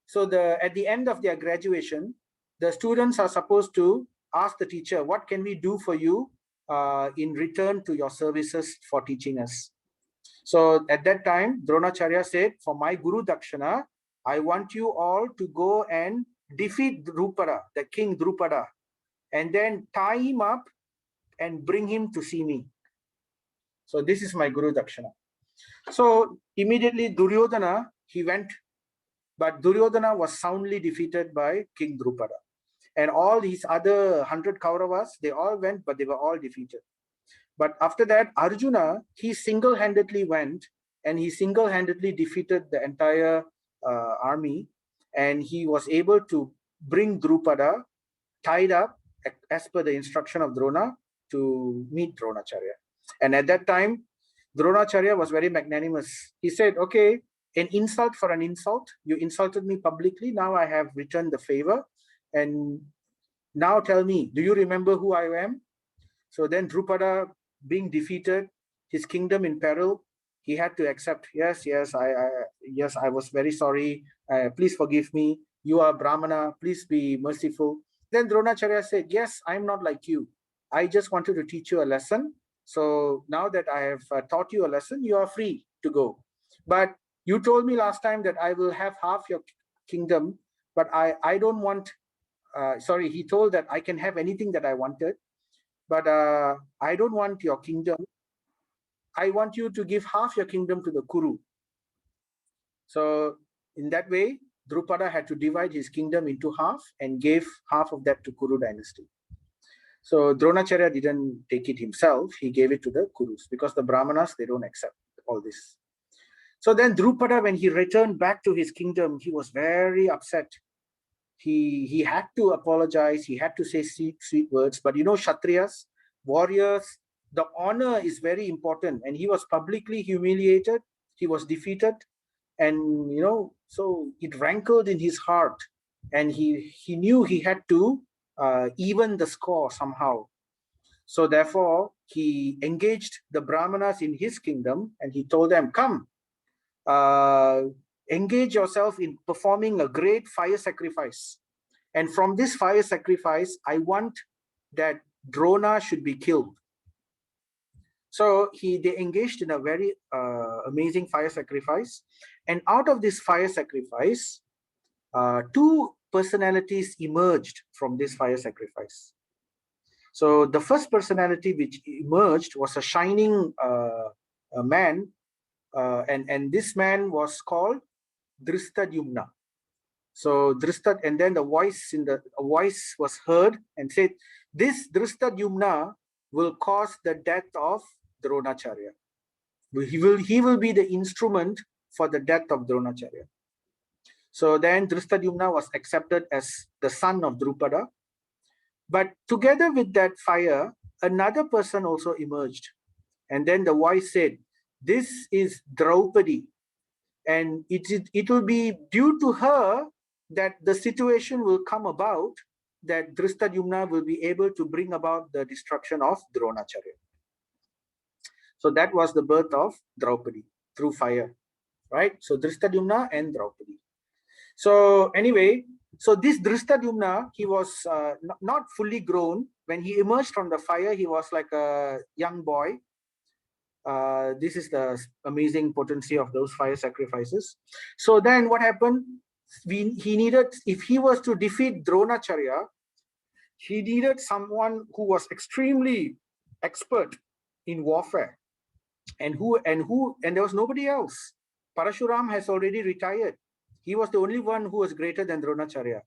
So at the end of their graduation, the students are supposed to ask the teacher, what can we do for you in return to your services for teaching us? So at that time, Dronacharya said, for my Guru Dakshana, I want you all to go and defeat Drupada, the king Drupada, and then tie him up and bring him to see me. So this is my Guru Dakshana. So immediately Duryodhana, he went, but Duryodhana was soundly defeated by King Drupada. And all these other 100 Kauravas, they all went, but they were all defeated. But after that, Arjuna, he single-handedly went and he single-handedly defeated the entire army. And he was able to bring Drupada tied up as per the instruction of Drona to meet Dronacharya. And at that time, Dronacharya was very magnanimous. He said, okay, an insult for an insult. You insulted me publicly. Now I have returned the favor. And now tell me, do you remember who I am? So then Drupada, being defeated, his kingdom in peril, he had to accept, yes, I was very sorry. Please forgive me. You are Brahmana. Please be merciful. Then Dronacharya said, yes, I'm not like you. I just wanted to teach you a lesson. So now that I have taught you a lesson, you are free to go. But you told me last time that I will have half your kingdom, but I don't want sorry, he told that I can have anything that I wanted, but I don't want your kingdom. I want you to give half your kingdom to the Kuru. So in that way, Drupada had to divide his kingdom into half and gave half of that to Kuru dynasty. So Dronacharya didn't take it himself. He gave it to the Kurus because the Brahmanas, they don't accept all this. So then Drupada, when he returned back to his kingdom, he was very upset. He had to apologize. He had to say sweet words. But you know, Kshatriyas, warriors, the honor is very important. And he was publicly humiliated. He was defeated. And, you know, so it rankled in his heart. And he knew he had to even the score somehow. So therefore, he engaged the Brahmanas in his kingdom and he told them, come, engage yourself in performing a great fire sacrifice. And from this fire sacrifice, I want that Drona should be killed. So they engaged in a very amazing fire sacrifice. And out of this fire sacrifice, two personalities emerged from this fire sacrifice. So the first personality which emerged was a shining man, and this man was called Drishtadyumna. So and then a voice was heard and said, this Drishtadyumna will cause the death of Dronacharya. He will be the instrument for the death of Dronacharya. So then Drishtadyumna was accepted as the son of Drupada. But together with that fire, another person also emerged. And then the voice said, this is Draupadi. And it will be due to her that the situation will come about that Drishtadyumna will be able to bring about the destruction of Dronacharya. So that was the birth of Draupadi through fire, right? So Drishtadyumna and Draupadi. So anyway, so this Drishtadyumna, he was not fully grown. When he emerged from the fire, he was like a young boy. This is the amazing potency of those fire sacrifices. So then what happened? He needed, if he was to defeat Dronacharya, he needed someone who was extremely expert in warfare. And there was nobody else. Parashuram has already retired. He was the only one who was greater than Dronacharya.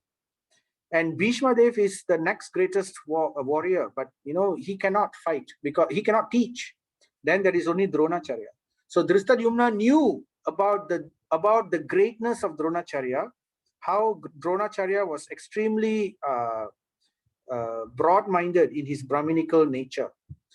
And Bhishma Dev is the next greatest warrior, but you know, he cannot fight because he cannot teach. Then there is only Dronacharya. So Drishtadyumna knew about the greatness of Dronacharya, how Dronacharya was extremely broad-minded in his Brahminical nature.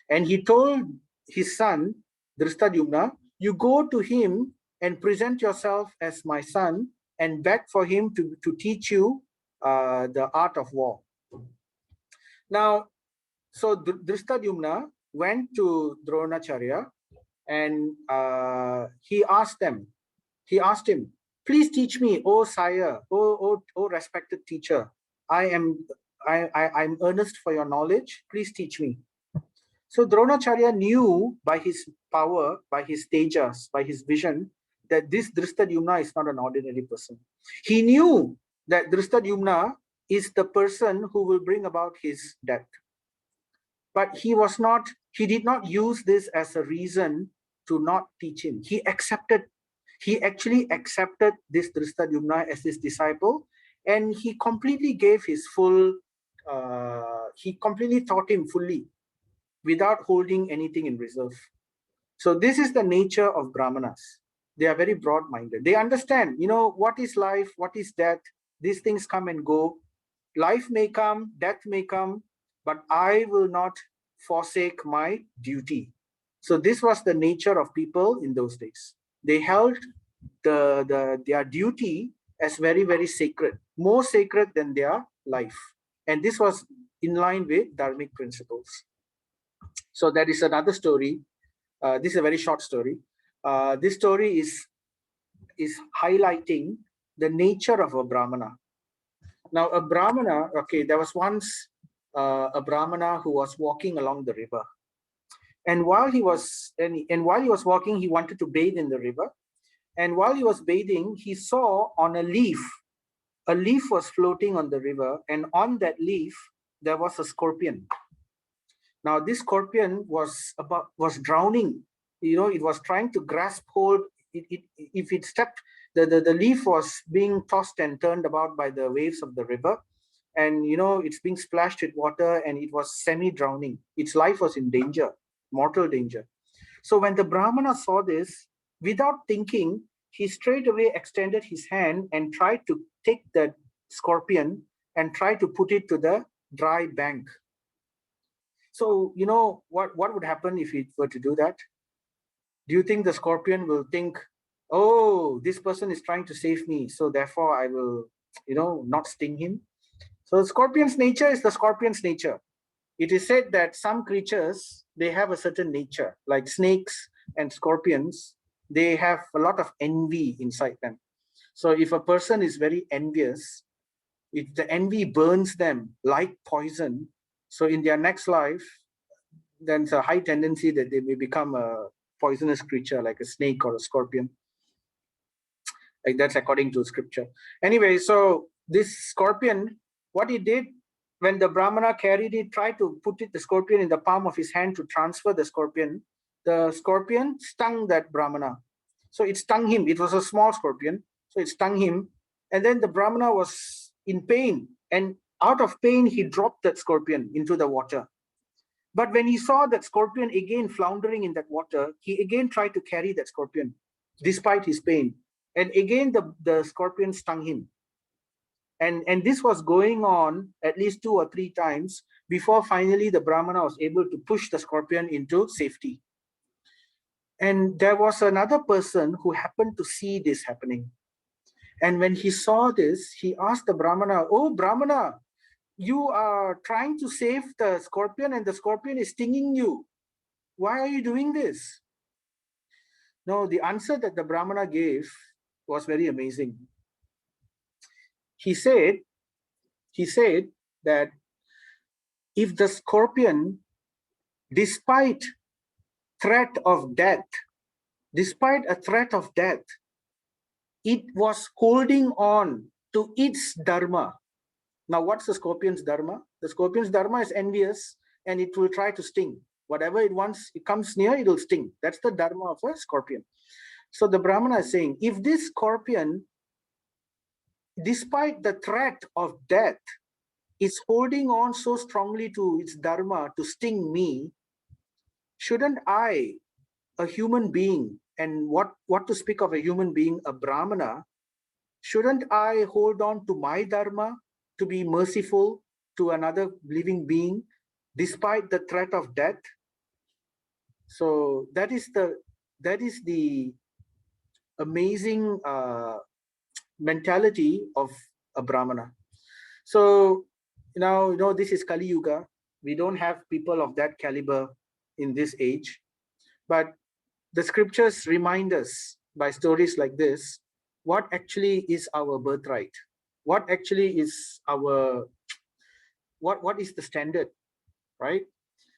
And he told his son, Drishtadyumna, you go to him and present yourself as my son and beg for him to teach you the art of war. Now, so Drishtadyumna went to Dronacharya and he asked him, please teach me, oh sire, oh respected teacher, I'm earnest for your knowledge, please teach me. So Dronacharya knew by his power, by his tejas, by his vision, that this Drishtadyumna is not an ordinary person. He knew that Drishtadyumna is the person who will bring about his death. But he did not use this as a reason to not teach him. He actually accepted this Drishtadyumna as his disciple, and he completely gave his full, he completely taught him fully without holding anything in reserve. So this is the nature of Brahmanas. They are very broad-minded. They understand, you know, what is life, what is death. These things come and go. Life may come, death may come, but I will not forsake my duty. So this was the nature of people in those days. They held their duty as very, very sacred, more sacred than their life. And this was in line with dharmic principles. So that is another story. This is a very short story. This story is highlighting the nature of a Brahmana. Now, a Brahmana, okay, there was once a Brahmana who was walking along the river. And while he was walking, he wanted to bathe in the river. And while he was bathing, he saw on a leaf a leaf was floating on the river, and on that leaf there was a scorpion. Now this scorpion was drowning. It was trying to grasp hold. If it stepped, the leaf was being tossed and turned about by the waves of the river, and it's being splashed with water, and it was semi-drowning. Its life was in danger, mortal danger. So when the Brahmana saw this, without thinking, he straight away extended his hand and tried to take that scorpion and try to put it to the dry bank. So, what would happen if he were to do that? Do you think the scorpion will think, oh, this person is trying to save me, so therefore I will, not sting him? So the scorpion's nature is the scorpion's nature. It is said that some creatures, they have a certain nature, like snakes and scorpions, they have a lot of envy inside them. So if a person is very envious, if the envy burns them like poison, so in their next life, then it's a high tendency that they may become a poisonous creature like a snake or a scorpion. Like that's according to scripture. Anyway, so this scorpion, what he did, when the Brahmana carried it, tried to put the scorpion in the palm of his hand to transfer the scorpion stung that Brahmana. So it stung him. It was a small scorpion. So it stung him. And then the Brahmana was in pain. And out of pain, he dropped that scorpion into the water. But when he saw that scorpion again floundering in that water, he again tried to carry that scorpion, despite his pain. And again, the scorpion stung him. And this was going on at least 2 or 3 times before finally the Brahmana was able to push the scorpion into safety. And there was another person who happened to see this happening. And when he saw this, he asked the Brahmana, "Oh, Brahmana, you are trying to save the scorpion and the scorpion is stinging you. Why are you doing this?" No, the answer that the Brahmana gave was very amazing. He said that if the scorpion, despite threat of death, it was holding on to its dharma. Now, what's the scorpion's dharma? The scorpion's dharma is envious, and it will try to sting. Whatever it wants, it comes near, it will sting. That's the dharma of a scorpion. So the Brahmana is saying, if this scorpion, despite the threat of death, is holding on so strongly to its dharma to sting me, shouldn't I, a human being, and what to speak of a human being, a Brahmana, shouldn't I hold on to my dharma to be merciful to another living being despite the threat of death? So that is the amazing mentality of a Brahmana. So now, this is Kali Yuga. We don't have people of that caliber in this age, but the scriptures remind us by stories like this what actually is our birthright, what actually is our what is the standard, right?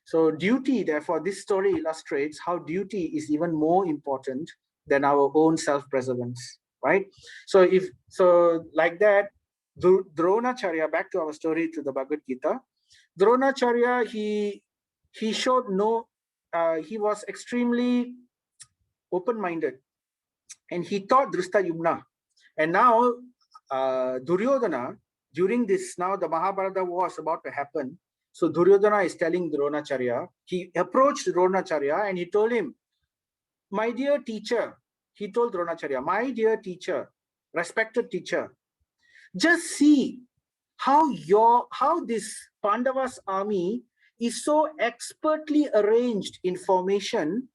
So duty, therefore, this story illustrates how duty is even more important than our own self-preservance, right? So like that, Dronacharya, back to our story, to the Bhagavad Gita, Dronacharya, he showed he was extremely open-minded, and he taught Drishtadyumna. And now Duryodhana, during this, now the Mahabharata war is about to happen. So Duryodhana is telling Dronacharya, he approached Dronacharya and he told him, "My dear teacher," he told Dronacharya, "my dear teacher, respected teacher, just see how this Pandavas army is so expertly arranged in formation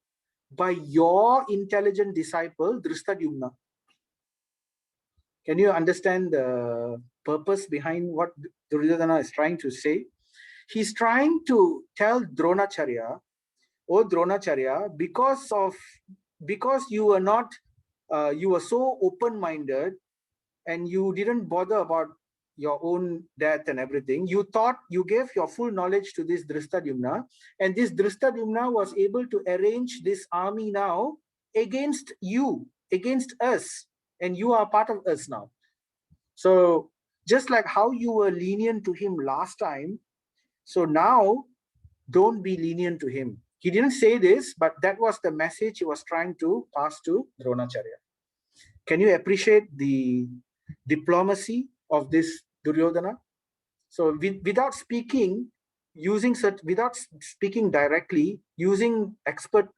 by your intelligent disciple Drishtadyumna." Can you understand the purpose behind what Duryodhana is trying to say? He's trying to tell Dronacharya, "Oh Dronacharya, because you were not, you were so open-minded and you didn't bother about your own death and everything. You thought you gave your full knowledge to this Drishtadyumna, and this Drishtadyumna was able to arrange this army now against you, against us, and you are part of us now. So Just like how you were lenient to him last time, so now don't be lenient to him. He didn't say this, but that was the message he was trying to pass to Dronacharya. Can you appreciate the diplomacy of this Duryodhana? So without speaking, without speaking directly, using expert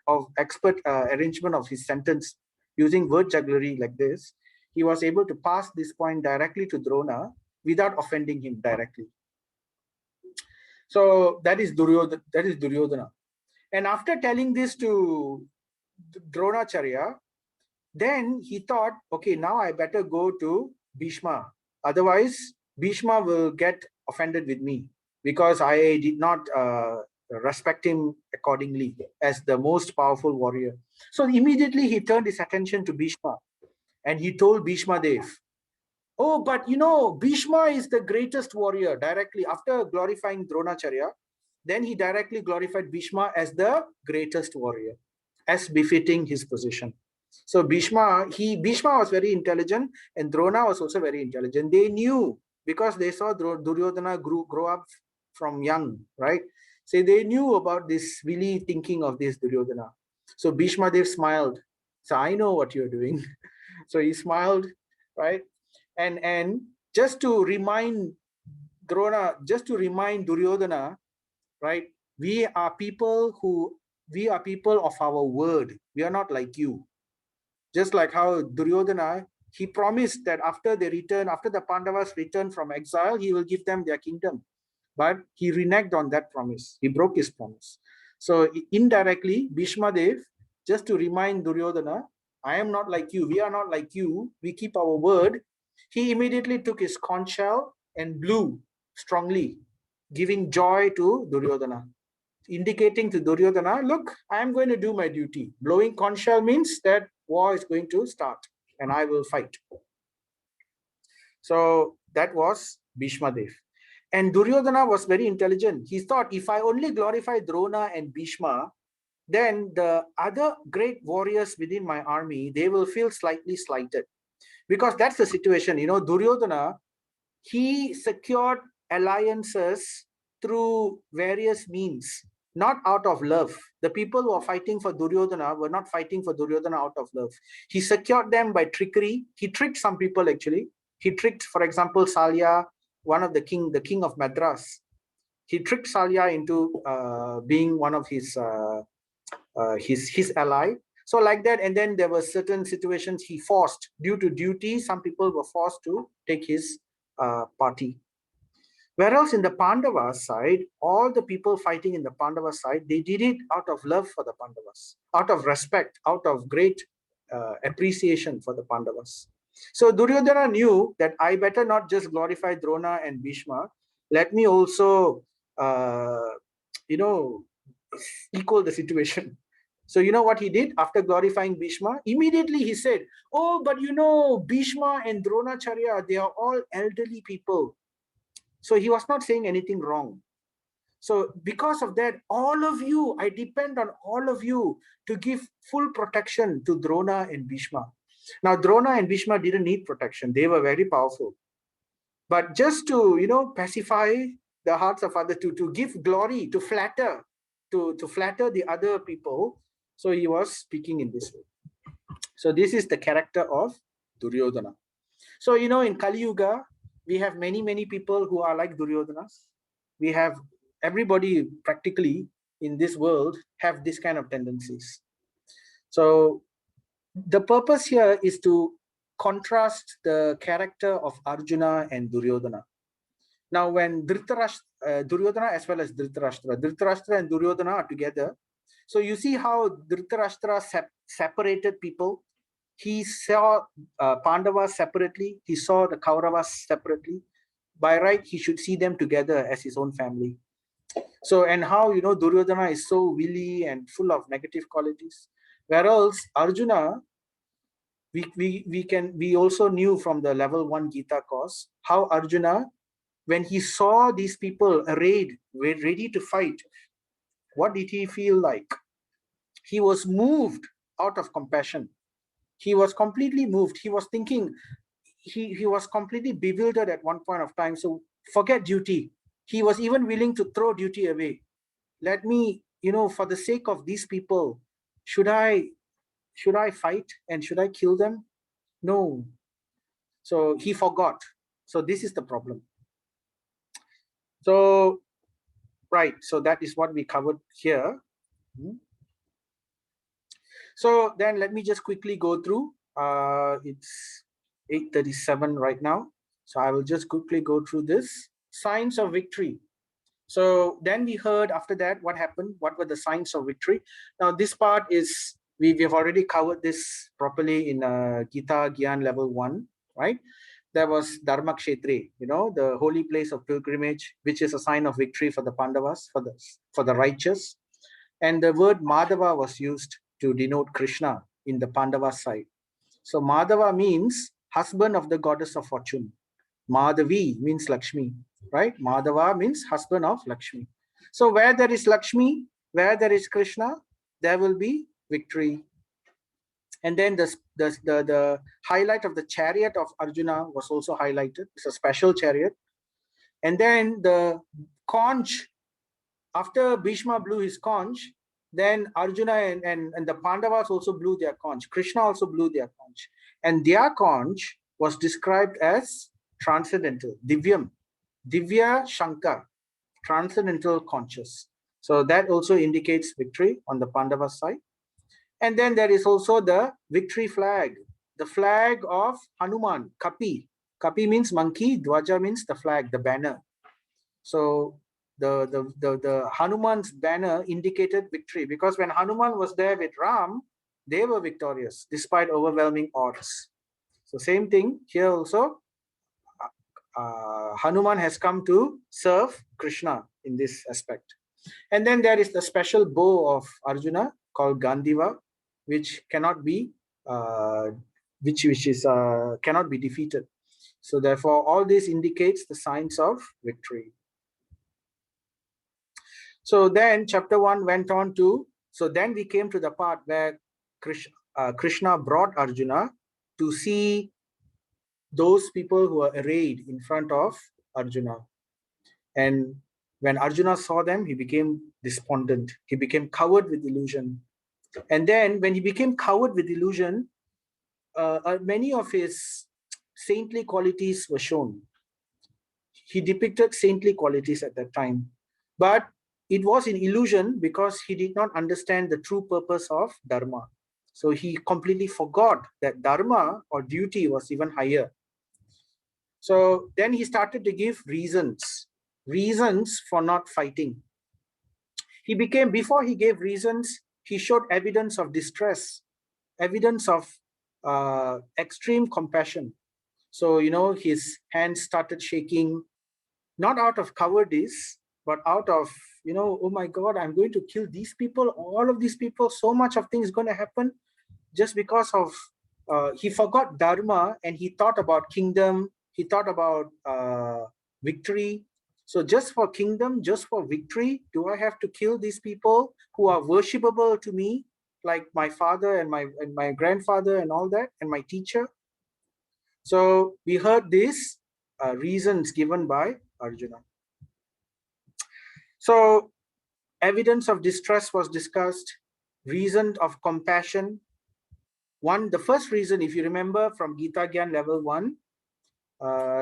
arrangement of his sentence, using word jugglery like this, he was able to pass this point directly to Drona without offending him directly. So that is Duryodhana. And after telling this to Dronacharya, then he thought, okay, now I better go to Bhishma. Otherwise, Bhishma will get offended with me because I did not respect him accordingly as the most powerful warrior. So immediately he turned his attention to Bhishma and he told Bhishma Dev, oh, but Bhishma is the greatest warrior. Directly after glorifying Dronacharya, then he directly glorified Bhishma as the greatest warrior, as befitting his position. So Bhishma was very intelligent, and Drona was also very intelligent. They knew because they saw Duryodhana grow up from young, right? So they knew about this really thinking of this Duryodhana. So Bhishma Dev smiled. So I know what you're doing. So he smiled, right? And just to remind Duryodhana, right? We are people of our word. We are not like you. Just like how Duryodhana, he promised that after the Pandavas return from exile, he will give them their kingdom. But he reneged on that promise. He broke his promise. So indirectly, Bhishma Dev, just to remind Duryodhana, I am not like you. We are not like you. We keep our word. He immediately took his conch shell and blew strongly, giving joy to Duryodhana, indicating to Duryodhana, look, I am going to do my duty. Blowing conch shell means that war is going to start and I will fight. So that was Bhishma Dev. And Duryodhana was very intelligent. He thought, if I only glorify Drona and Bhishma, then the other great warriors within my army, they will feel slightly slighted. Because that's the situation. Duryodhana, he secured alliances through various means, not out of love. The people who are fighting for Duryodhana were not fighting for Duryodhana out of love. He secured them by trickery. He tricked some people actually. He tricked, for example, Salya, one of the king of Madras. He tricked Salya into being one of his ally. So like that, and then there were certain situations he forced, due to duty, some people were forced to take his party. Whereas in the Pandava side, all the people fighting in the Pandava side, they did it out of love for the Pandavas, out of respect, out of great appreciation for the Pandavas. So Duryodhana knew that I better not just glorify Drona and Bhishma. Let me also, equal the situation. So you know what he did after glorifying Bhishma? Immediately he said, oh, but Bhishma and Dronacharya, they are all elderly people. So he was not saying anything wrong. So because of that, all of you, I depend on all of you to give full protection to Drona and Bhishma. Now, Drona and Bhishma didn't need protection. They were very powerful. But just to, pacify the hearts of others, to give glory, to flatter the other people. So he was speaking in this way. So this is the character of Duryodhana. So, in Kali Yuga, we have many people who are like Duryodhanas. We have everybody practically in this world have this kind of tendencies. So the purpose here is to contrast the character of Arjuna and Duryodhana. Now, when Duryodhana as well as Dhritarashtra and Duryodhana are together, so you see how Dhritarashtra separated people. He saw Pandavas separately. He saw the Kauravas separately. By right, he should see them together as his own family. So, and how Duryodhana is so wily and full of negative qualities, whereas Arjuna, we also knew from the level 1 Gita course how Arjuna, when he saw these people arrayed, ready to fight, what did he feel like? He was moved out of compassion. He was completely moved. He was thinking, he was completely bewildered at one point of time. So forget duty. He was even willing to throw duty away. Let me, for the sake of these people, should I fight and should I kill them? No. So he forgot. So this is the problem. So, right. So that is what we covered here. So then let me just quickly go through. It's 8:37 right now. So I will just quickly go through this. Signs of victory. So then we heard after that what happened, what were the signs of victory. Now this part is, we've already covered this properly in Gita Gyan level 1, right? There was Dharma Kshetri, the holy place of pilgrimage, which is a sign of victory for the Pandavas, for the righteous. And the word Madhava was used to denote Krishna in the Pandava side. So Madhava means husband of the goddess of fortune. Madhavi means Lakshmi, right? Madhava means husband of Lakshmi. So where there is Lakshmi, where there is Krishna, there will be victory. And then the highlight of the chariot of Arjuna was also highlighted. It's a special chariot. And then the conch, after Bhishma blew his conch, then Arjuna and the Pandavas also blew their conch. Krishna also blew their conch. And their conch was described as transcendental, Divyam, Divya Shankar, transcendental conches. So that also indicates victory on the Pandava side. And then there is also the victory flag, the flag of Hanuman, Kapi. Kapi means monkey, Dwaja means the flag, the banner. So the Hanuman's banner indicated victory, because when Hanuman was there with Ram, they were victorious despite overwhelming odds. So same thing here also. Hanuman has come to serve Krishna in this aspect. And then there is the special bow of Arjuna called Gandiva, which cannot be cannot be defeated. So therefore, all this indicates the signs of victory. So then chapter 1 went on to, so then we came to the part where Krishna brought Arjuna to see those people who are arrayed in front of Arjuna. And when Arjuna saw them, he became despondent. He became covered with illusion. And then when he became covered with illusion, many of his saintly qualities were shown. He depicted saintly qualities at that time. But it was in illusion because he did not understand the true purpose of Dharma. So he completely forgot that Dharma or duty was even higher. So then he started to give reasons for not fighting. Before he gave reasons, he showed evidence of distress, evidence of extreme compassion. So, his hands started shaking, not out of cowardice, but out of, oh my God, I'm going to kill these people, all of these people, so much of things going to happen just because of, he forgot Dharma and he thought about kingdom, he thought about victory. So just for kingdom, just for victory, do I have to kill these people who are worshipable to me, like my father and my grandfather and all that, and my teacher? So we heard these reasons given by Arjuna. So evidence of distress was discussed, reason of compassion. The first reason, if you remember from Gita Gyan level 1,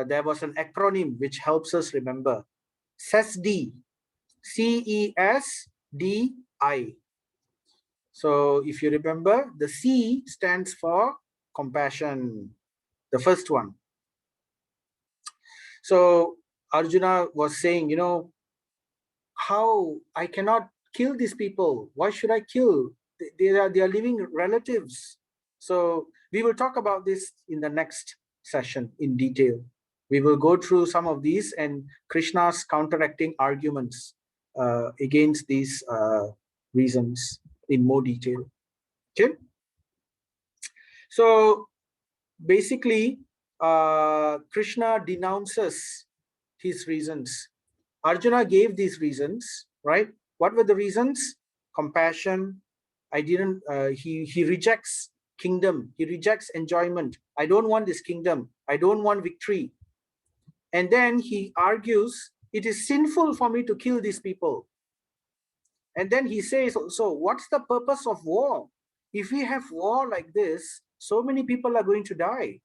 there was an acronym which helps us remember. CESDI, CESDI. So if you remember, the C stands for compassion, the first one. So Arjuna was saying, how I cannot kill these people? Why should I kill? They are living relatives. So we will talk about this in the next session in detail. We will go through some of these and Krishna's counteracting arguments against these reasons in more detail. Okay. So basically, Krishna denounces his reasons. Arjuna gave these reasons, right? What were the reasons? Compassion. He rejects kingdom. He rejects enjoyment. I don't want this kingdom. I don't want victory. And then he argues, it is sinful for me to kill these people. And then he says also, what's the purpose of war? If we have war like this, so many people are going to die.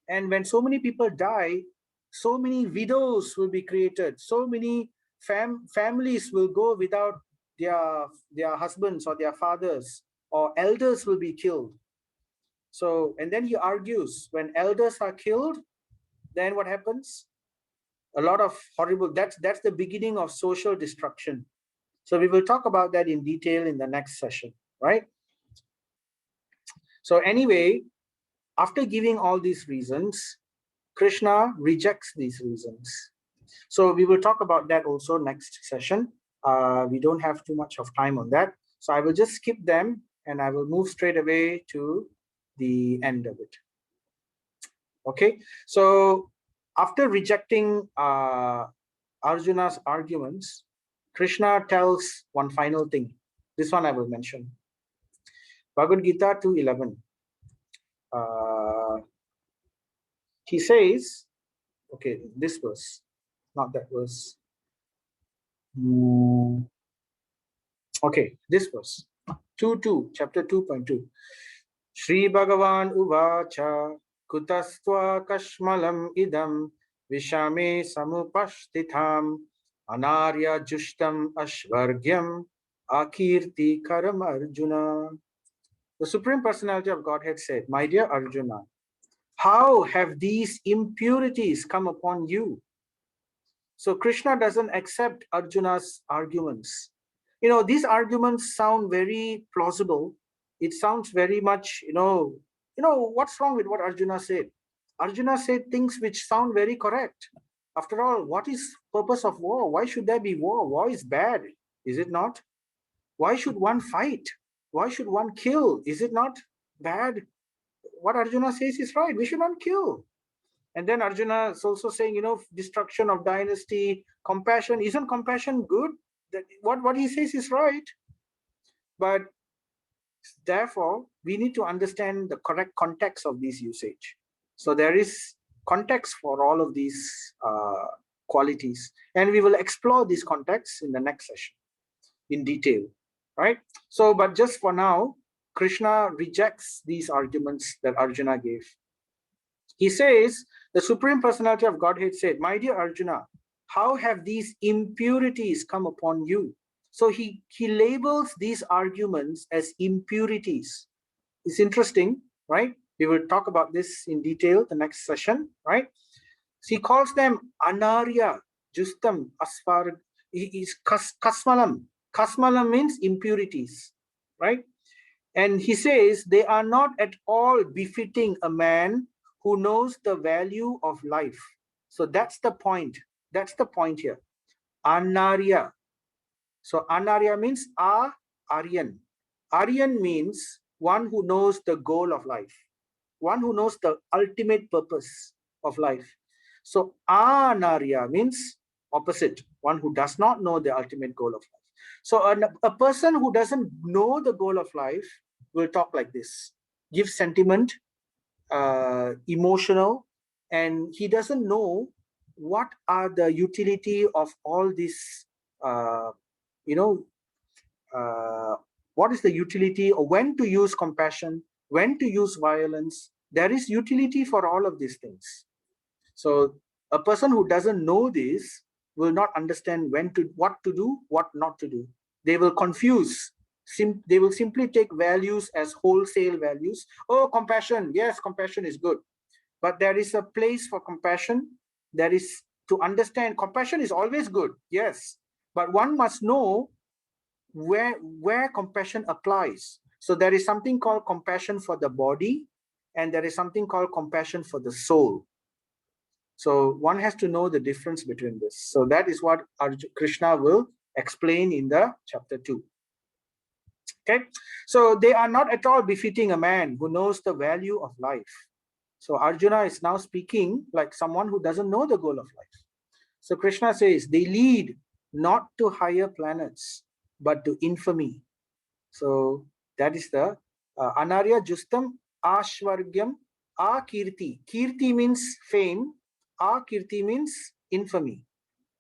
And when so many people die, so many widows will be created. So many families will go without their husbands or their fathers, or elders will be killed. So, and then he argues, when elders are killed, then what happens? A lot of horrible, that's the beginning of social destruction. So we will talk about that in detail in the next session, right? So anyway, after giving all these reasons, Krishna rejects these reasons. So we will talk about that also next session. We don't have too much of time on that. So I will just skip them and I will move straight away to the end of it. Okay, so after rejecting Arjuna's arguments, Krishna tells one final thing. This one I will mention. Bhagavad Gita 2:11. He says, okay, this verse, not that verse. Okay, this verse. 2:2, chapter 2.2. Shri Bhagavan Uvacha Kutastva Kashmalam Idam Vishame Samupasthitham Anarya Jushtam Ashvargyam Akirti Karam Arjuna. The Supreme Personality of Godhead said, my dear Arjuna, how have these impurities come upon you? So Krishna doesn't accept Arjuna's arguments. You know, these arguments sound very plausible. It sounds very much, what's wrong with what Arjuna said? Arjuna said things which sound very correct. After all, what is purpose of war? Why should there be war? War is bad, is it not? Why should one fight? Why should one kill? Is it not bad? What Arjuna says is right. We should not kill. And then Arjuna is also saying, destruction of dynasty, compassion. Isn't compassion good? That what he says is right. But therefore, we need to understand the correct context of this usage. So there is context for all of these qualities. And we will explore these contexts in the next session in detail, right? So, but just for now, Krishna rejects these arguments that Arjuna gave. He says, the Supreme Personality of Godhead said, my dear Arjuna, how have these impurities come upon you? So he labels these arguments as impurities. It's interesting, right? We will talk about this in detail the next session, right? So he calls them anarya, justam, asvar, is kasmalam. Kasmalam means impurities, right? And he says they are not at all befitting a man who knows the value of life. So that's the point. That's the point here. Anarya. So anarya means Aryan. Aryan means one who knows the goal of life, one who knows the ultimate purpose of life. So anarya means opposite, one who does not know the ultimate goal of life. So a person who doesn't know the goal of life will talk like this, give sentiment, emotional, and he doesn't know what are the utility of all this, what is the utility, or when to use compassion, when to use violence. There is utility for all of these things. So a person who doesn't know this will not understand what to do, what not to do. They will confuse. They will simply take values as wholesale values. Oh, compassion. Yes, compassion is good. But there is a place for compassion. There is to understand compassion is always good. Yes. But one must know where compassion applies. So there is something called compassion for the body, and there is something called compassion for the soul. So one has to know the difference between this. So that is what Krishna will explain in the chapter 2. Okay, so they are not at all befitting a man who knows the value of life. So Arjuna is now speaking like someone who doesn't know the goal of life. So Krishna says they lead not to higher planets, but to infamy. So that is the Anarya Justam Ashvargyam Akirti. Kirti means fame. Akirti means infamy,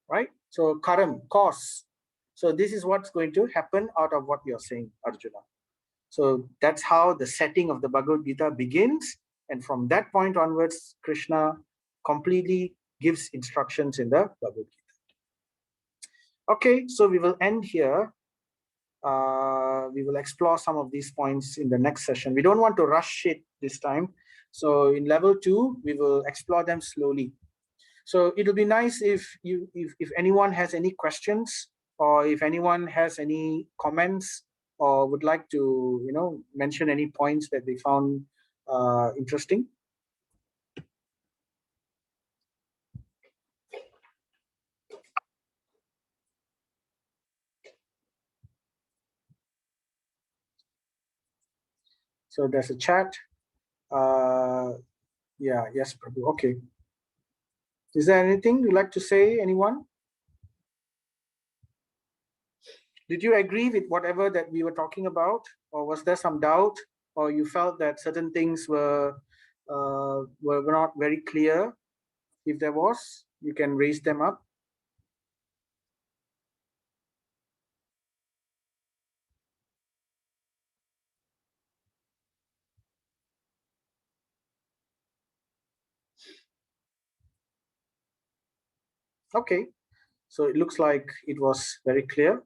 right? So karam, cause. So this is what's going to happen out of what you're saying, Arjuna. So that's how the setting of the Bhagavad Gita begins. And from that point onwards, Krishna completely gives instructions in the Bhagavad Gita. Okay, so we will end here. We will explore some of these points in the next session. We don't want to rush it this time. So in level 2, we will explore them slowly. So it'll be nice if anyone has any questions, or if anyone has any comments, or would like to mention any points that they found interesting. So there's a chat. Yeah, yes, Prabhu. Okay. Is there anything you'd like to say, anyone? Did you agree with whatever that we were talking about, or was there some doubt, or you felt that certain things were not very clear? If there was, you can raise them up. Okay, so it looks like it was very clear.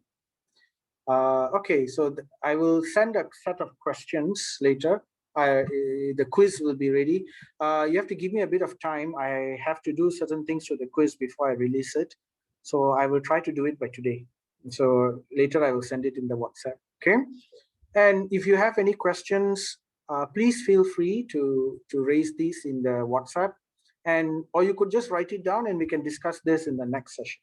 Okay, so I will send a set of questions later. The quiz will be ready. You have to give me a bit of time. I have to do certain things to the quiz before I release it. So I will try to do it by today. So later I will send it in the WhatsApp. Okay. And if you have any questions, please feel free to raise these in the WhatsApp, or you could just write it down and we can discuss this in the next session.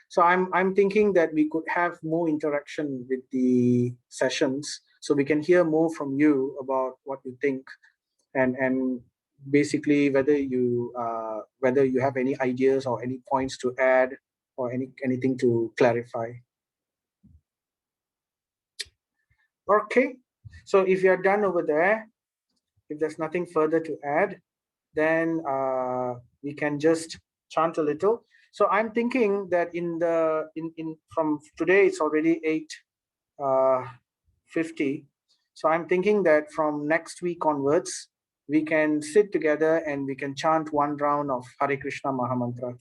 So I'm thinking that we could have more interaction with the sessions, so we can hear more from you about what you think, and basically whether you have any ideas or any points to add, or anything to clarify. Okay, so if you're done over there, if there's nothing further to add, then we can just chant a little. So I'm thinking that in from today it's already 8:50. So I'm thinking that from next week onwards, we can sit together and we can chant one round of Hare Krishna Mahamantra.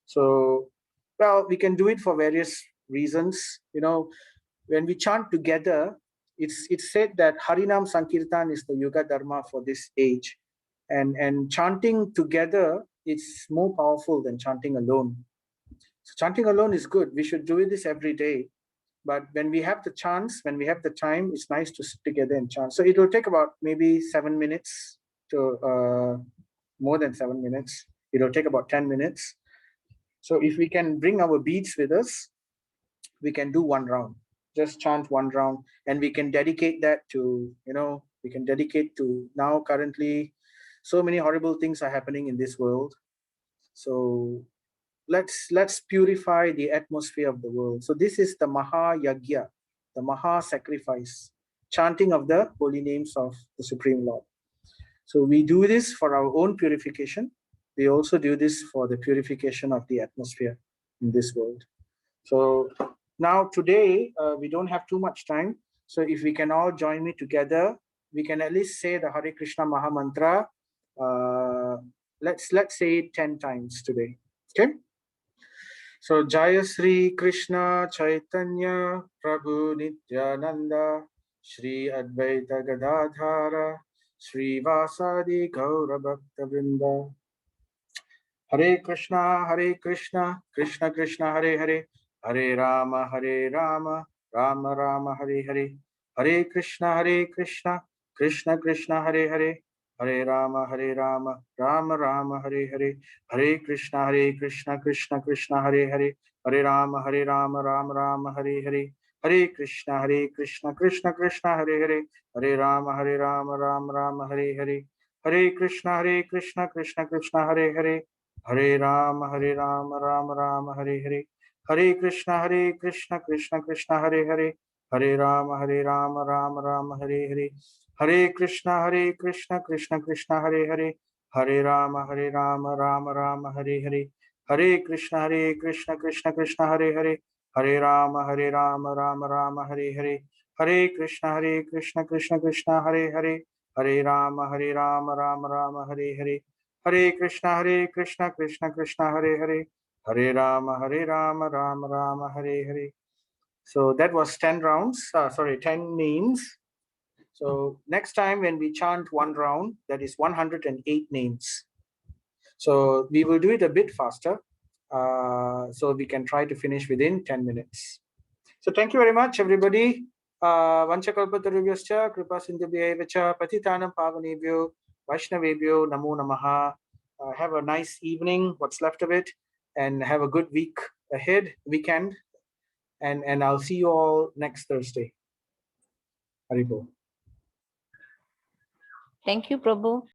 So, well, we can do it for various reasons. When we chant together, it's said that Harinam Sankirtan is the Yuga Dharma for this age, and chanting together it's more powerful than chanting alone. So chanting alone is good. We should do this every day. But when we have the chance, when we have the time, it's nice to sit together and chant. So it will take about maybe 7 minutes to more than 7 minutes. It will take about 10 minutes. So if we can bring our beads with us, we can do one round. Just chant one round, and we can dedicate that to, we can dedicate to, now currently so many horrible things are happening in this world. So let's purify the atmosphere of the world. So this is the Maha Yagya, the Maha sacrifice, chanting of the holy names of the Supreme Lord. So we do this for our own purification. We also do this for the purification of the atmosphere in this world. So now today, we don't have too much time. So if we can all join me together, we can at least say the Hare Krishna Maha Mantra. Let's say it 10 times today. Okay. So Jaya Sri Krishna Chaitanya Prabhu Nityananda Shri Advaita Gadadhara Shri Vasadi Gaura Bhakta Vrinda. Hare Krishna, Krishna Krishna, Hare Hare, Hare Rama, Rama Rama, Hare Hare, Hare Krishna, Krishna Krishna, Hare Hare, Hare Rama, Rama Rama, Hare Hare, Hare Krishna, Krishna Krishna, Hare Hare, Hare Rama, Rama Rama, Hare Hare, Hare Krishna, Krishna Krishna, Hare Hare, Hare Rama, Rama Rama, Hare Hare, Hare Krishna, Krishna Krishna, Hare Hare, Hare Rama, Rama Rama, Hare Hare. Hare Krishna, Krishna Krishna, Hare Hare. Hare Rama, Rama Rama, Hare Hare. Hare Krishna, Krishna Krishna, Hare Hare, Hare Rama, Rama Rama, Hare Hare, Hare Krishna, Krishna Krishna, Hare Hare, Hare Rama, Rama Rama, Hare Hare, Hare Krishna, Krishna, Hare Hare, Hare Rama, Rama Rama, Hare Hare, Hare Krishna, Krishna, Hare Hare, Hare Rama, Rama Rama, Hare Hare. So that was 10 rounds, 10 names. So next time when we chant one round, that is 108 names. So we will do it a bit faster, so we can try to finish within 10 minutes. So thank you very much, everybody. Vanchakalpatarubhyascha kripa sindhubhyevacha patitanam pavanebhyo vaishnavebhyo namo namaha. Have a nice evening, what's left of it, and have a good week ahead, weekend, and I'll see you all next Thursday. Haribol. Thank you, Prabhu.